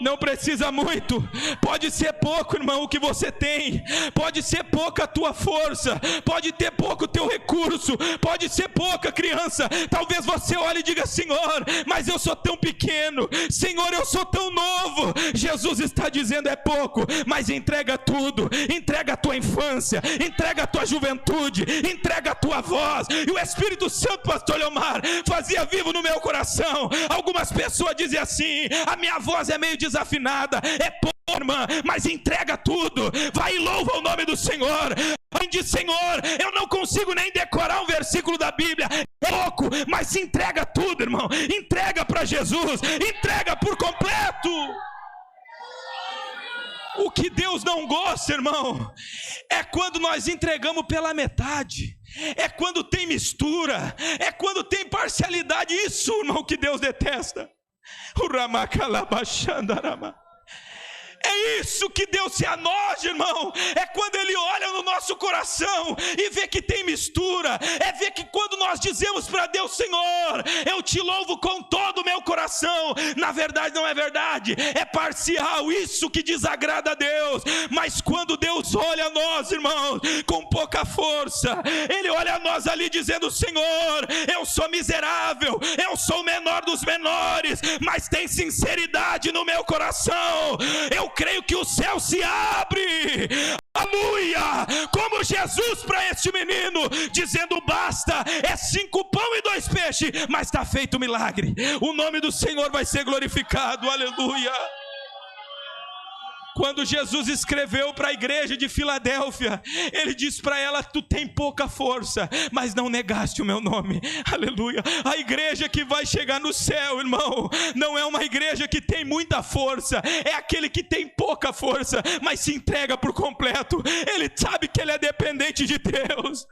Não precisa muito, pode ser pouco, irmão, o que você tem, pode ser pouca a tua força, pode ter pouco o teu recurso, pode ser pouca, criança. Talvez você olhe e diga: Senhor, mas eu sou tão pequeno, Senhor, eu sou tão novo. Jesus está dizendo: é pouco, mas entrega tudo, entrega a tua infância, entrega a tua juventude, entrega a tua voz. E o Espírito Santo, pastor Leomar, fazia vivo no meu coração. Algumas pessoas dizem assim: a minha voz é meio desafinada, é pouco, irmã, mas entrega tudo, vai e louva o nome do Senhor. Diz: Senhor, eu não consigo nem decorar um versículo da Bíblia, é pouco, mas se entrega tudo, irmão, entrega para Jesus, entrega por completo. O que Deus não gosta, irmão, é quando nós entregamos pela metade, é quando tem mistura, é quando tem parcialidade. Isso, irmão, que Deus detesta. É isso que Deus se anoja, irmão. É quando Ele olha no nosso coração e vê que tem mistura. É ver que quando nós dizemos para Deus: Senhor, eu te louvo com todo o meu coração, na verdade não é verdade, é parcial. Isso que desagrada a Deus. Mas quando Deus olha a nós, irmãos, com pouca força, Ele olha a nós ali dizendo: Senhor, eu sou miserável, eu sou o menor dos menores, mas tem sinceridade no meu coração. Eu creio que o céu se abre, aleluia, como Jesus para este menino, dizendo: basta, é 5 pão e 2 peixes, mas está feito o milagre. O nome do Senhor vai ser glorificado, aleluia. Quando Jesus escreveu para a igreja de Filadélfia, ele disse para ela: tu tem pouca força, mas não negaste o meu nome, aleluia. A igreja que vai chegar no céu, irmão, não é uma igreja que tem muita força, é aquele que tem pouca força, mas se entrega por completo. Ele sabe que ele é dependente de Deus.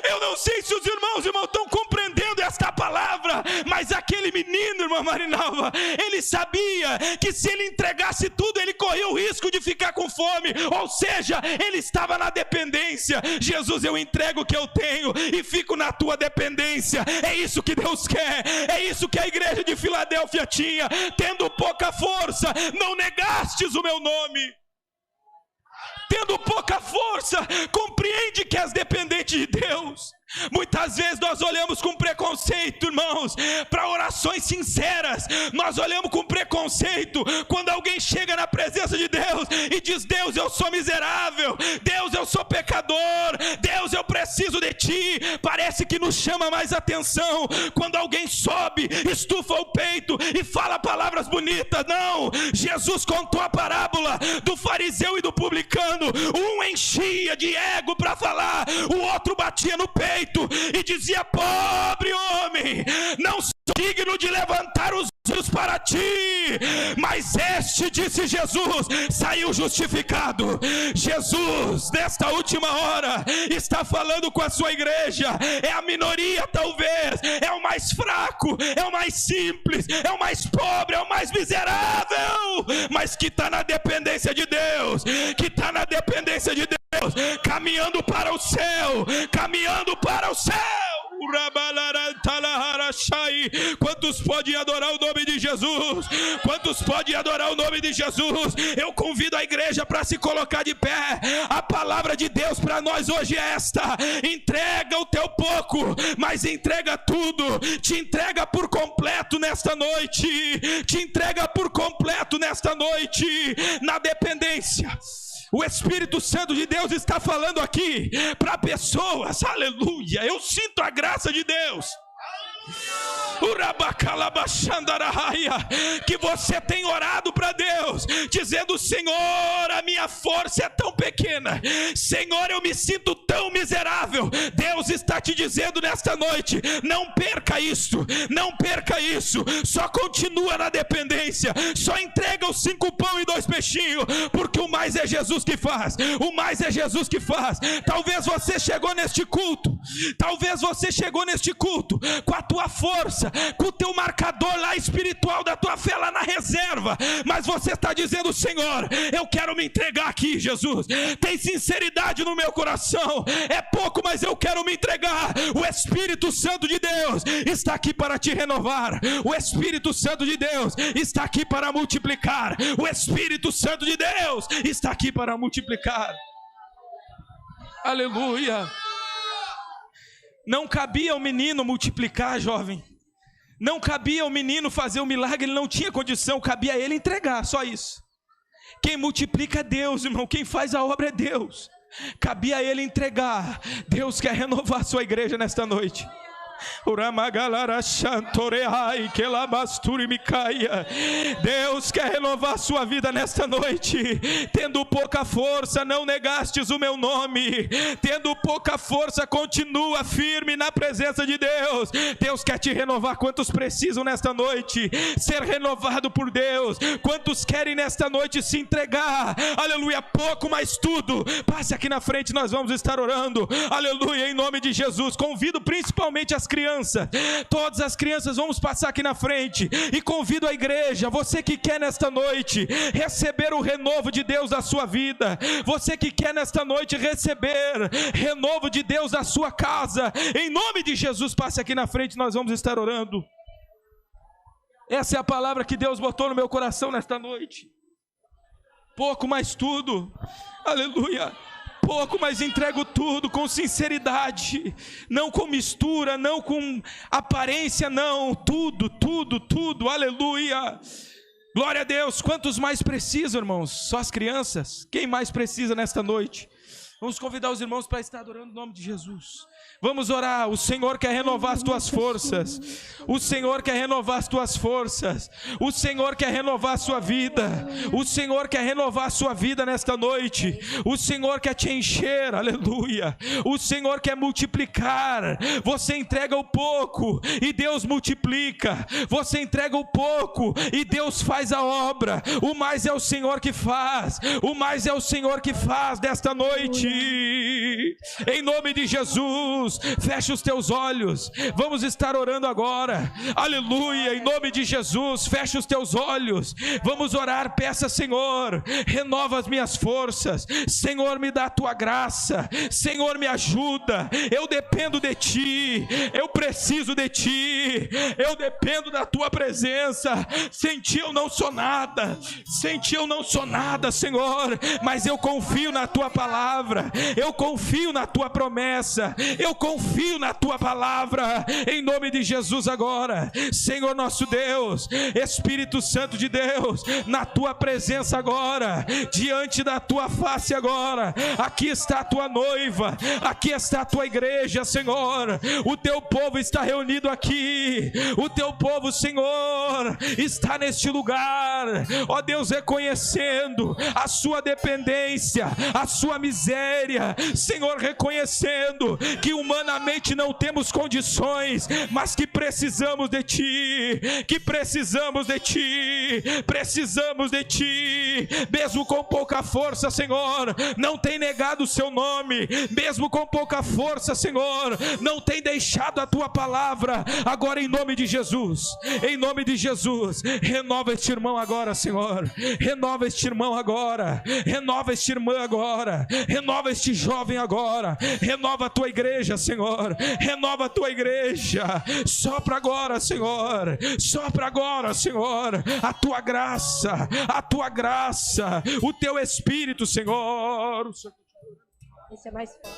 Eu não sei se os irmãos estão compreendendo esta palavra, mas aquele menino, irmã Marinalva, ele sabia que se ele entregasse tudo, ele corria o risco de ficar com fome, ou seja, ele estava na dependência. Jesus, eu entrego o que eu tenho e fico na tua dependência. É isso que Deus quer, é isso que a igreja de Filadélfia tinha. Tendo pouca força, não negastes o meu nome. Tendo pouca força, compreende que és dependente de Deus. Muitas vezes nós olhamos com preconceito, irmãos, para orações sinceras. Nós olhamos com preconceito quando alguém chega na presença de Deus e diz: Deus, eu sou miserável, Deus, eu sou pecador, Deus, eu preciso de ti. Parece que nos chama mais atenção quando alguém sobe, estufa o peito e fala palavras bonitas. Não, Jesus contou a parábola do fariseu e do publicano. Um enchia de ego para falar, o outro batia no peito e dizia: pobre homem, não sou digno de levantar os olhos para ti. Mas este, disse Jesus, saiu justificado. Jesus, nesta última hora, está falando com a sua igreja. É a minoria, talvez, é o mais fraco, é o mais simples, é o mais pobre, é o mais miserável, mas que está na dependência de Deus, que está na dependência de Deus, caminhando para o céu, caminhando para o céu. Quantos podem adorar o nome de Jesus? Quantos podem adorar o nome de Jesus? Eu convido a igreja para se colocar de pé. A palavra de Deus para nós hoje é esta: entrega o teu pouco, mas entrega tudo. Te entrega por completo nesta noite. Te entrega por completo nesta noite, na dependência. O Espírito Santo de Deus está falando aqui para pessoas, aleluia. Eu sinto a graça de Deus. Que você tem orado para Deus, dizendo: Senhor, a minha força é tão pequena, Senhor, eu me sinto tão miserável. Deus está te dizendo nesta noite: não perca isso, não perca isso. Só continua na dependência, só entrega os 5 pão e 2 peixinhos, porque o mais é Jesus que faz, o mais é Jesus que faz. Talvez você chegou neste culto, talvez você chegou neste culto com a tua força, com o teu marcador lá espiritual da tua fé lá na reserva, mas você está dizendo: Senhor, eu quero me entregar aqui, Jesus, tem sinceridade no meu coração, é pouco, mas eu quero me entregar. O Espírito Santo de Deus está aqui para te renovar, o Espírito Santo de Deus está aqui para multiplicar, o Espírito Santo de Deus está aqui para multiplicar, aleluia. Não cabia ao menino multiplicar, jovem. Não cabia ao menino fazer o milagre, ele não tinha condição, cabia a ele entregar, só isso. Quem multiplica é Deus, irmão, quem faz a obra é Deus. Cabia a ele entregar. Deus quer renovar a sua igreja nesta noite. Deus quer renovar a sua vida nesta noite. Tendo pouca força, não negastes o meu nome. Tendo pouca força, continua firme na presença de Deus. Deus quer te renovar. Quantos precisam nesta noite ser renovado por Deus? Quantos querem nesta noite se entregar? Aleluia, pouco, mas tudo. Passe aqui na frente, nós vamos estar orando. Aleluia, em nome de Jesus. Convido principalmente as crianças, todas as crianças, vamos passar aqui na frente, e convido a igreja, você que quer nesta noite receber o renovo de Deus da sua vida, você que quer nesta noite receber renovo de Deus da sua casa, em nome de Jesus, passe aqui na frente, nós vamos estar orando. Essa é a palavra que Deus botou no meu coração nesta noite. Pouco, mas tudo, aleluia. Pouco, mas entrego tudo com sinceridade, não com mistura, não com aparência, não, tudo, tudo, tudo, aleluia, glória a Deus. Quantos mais precisam, irmãos? Só as crianças? Quem mais precisa nesta noite? Vamos convidar os irmãos para estar adorando o nome de Jesus. Vamos orar. O Senhor quer renovar as tuas forças. O Senhor quer renovar as tuas forças. O Senhor quer renovar a sua vida. O Senhor quer renovar a sua vida nesta noite. O Senhor quer te encher, aleluia. O Senhor quer multiplicar. Você entrega o pouco e Deus multiplica. Você entrega o pouco e Deus faz a obra. O mais é o Senhor que faz. O mais é o Senhor que faz desta noite. Em nome de Jesus, fecha os teus olhos. Vamos estar orando agora. Aleluia, em nome de Jesus, fecha os teus olhos. Vamos orar, peça, Senhor, renova as minhas forças. Senhor, me dá a tua graça. Senhor, me ajuda. Eu dependo de ti. Eu preciso de ti. Eu dependo da tua presença. Sem ti eu não sou nada. Sem ti eu não sou nada, Senhor. Mas eu confio na tua palavra. Eu confio na tua promessa. Eu confio na tua palavra. Em nome de Jesus agora, Senhor nosso Deus, Espírito Santo de Deus, na tua presença agora, diante da tua face agora. Aqui está a tua noiva, aqui está a tua igreja, Senhor. O teu povo está reunido aqui. O teu povo, Senhor, está neste lugar, ó Deus, reconhecendo a sua dependência, a sua miséria, Senhor, reconhecendo que humanamente não temos condições, mas que precisamos de ti, precisamos de ti, mesmo com pouca força, Senhor, não tem negado o seu nome, mesmo com pouca força, Senhor, não tem deixado a tua palavra. Agora, em nome de Jesus, renova este irmão agora, Senhor, renova este irmão agora, renova esta irmã agora, renova este jovem agora, renova a tua igreja, Senhor, renova a tua igreja. Sopra agora, Senhor, a tua graça, o teu Espírito, Senhor. Esse é mais forte.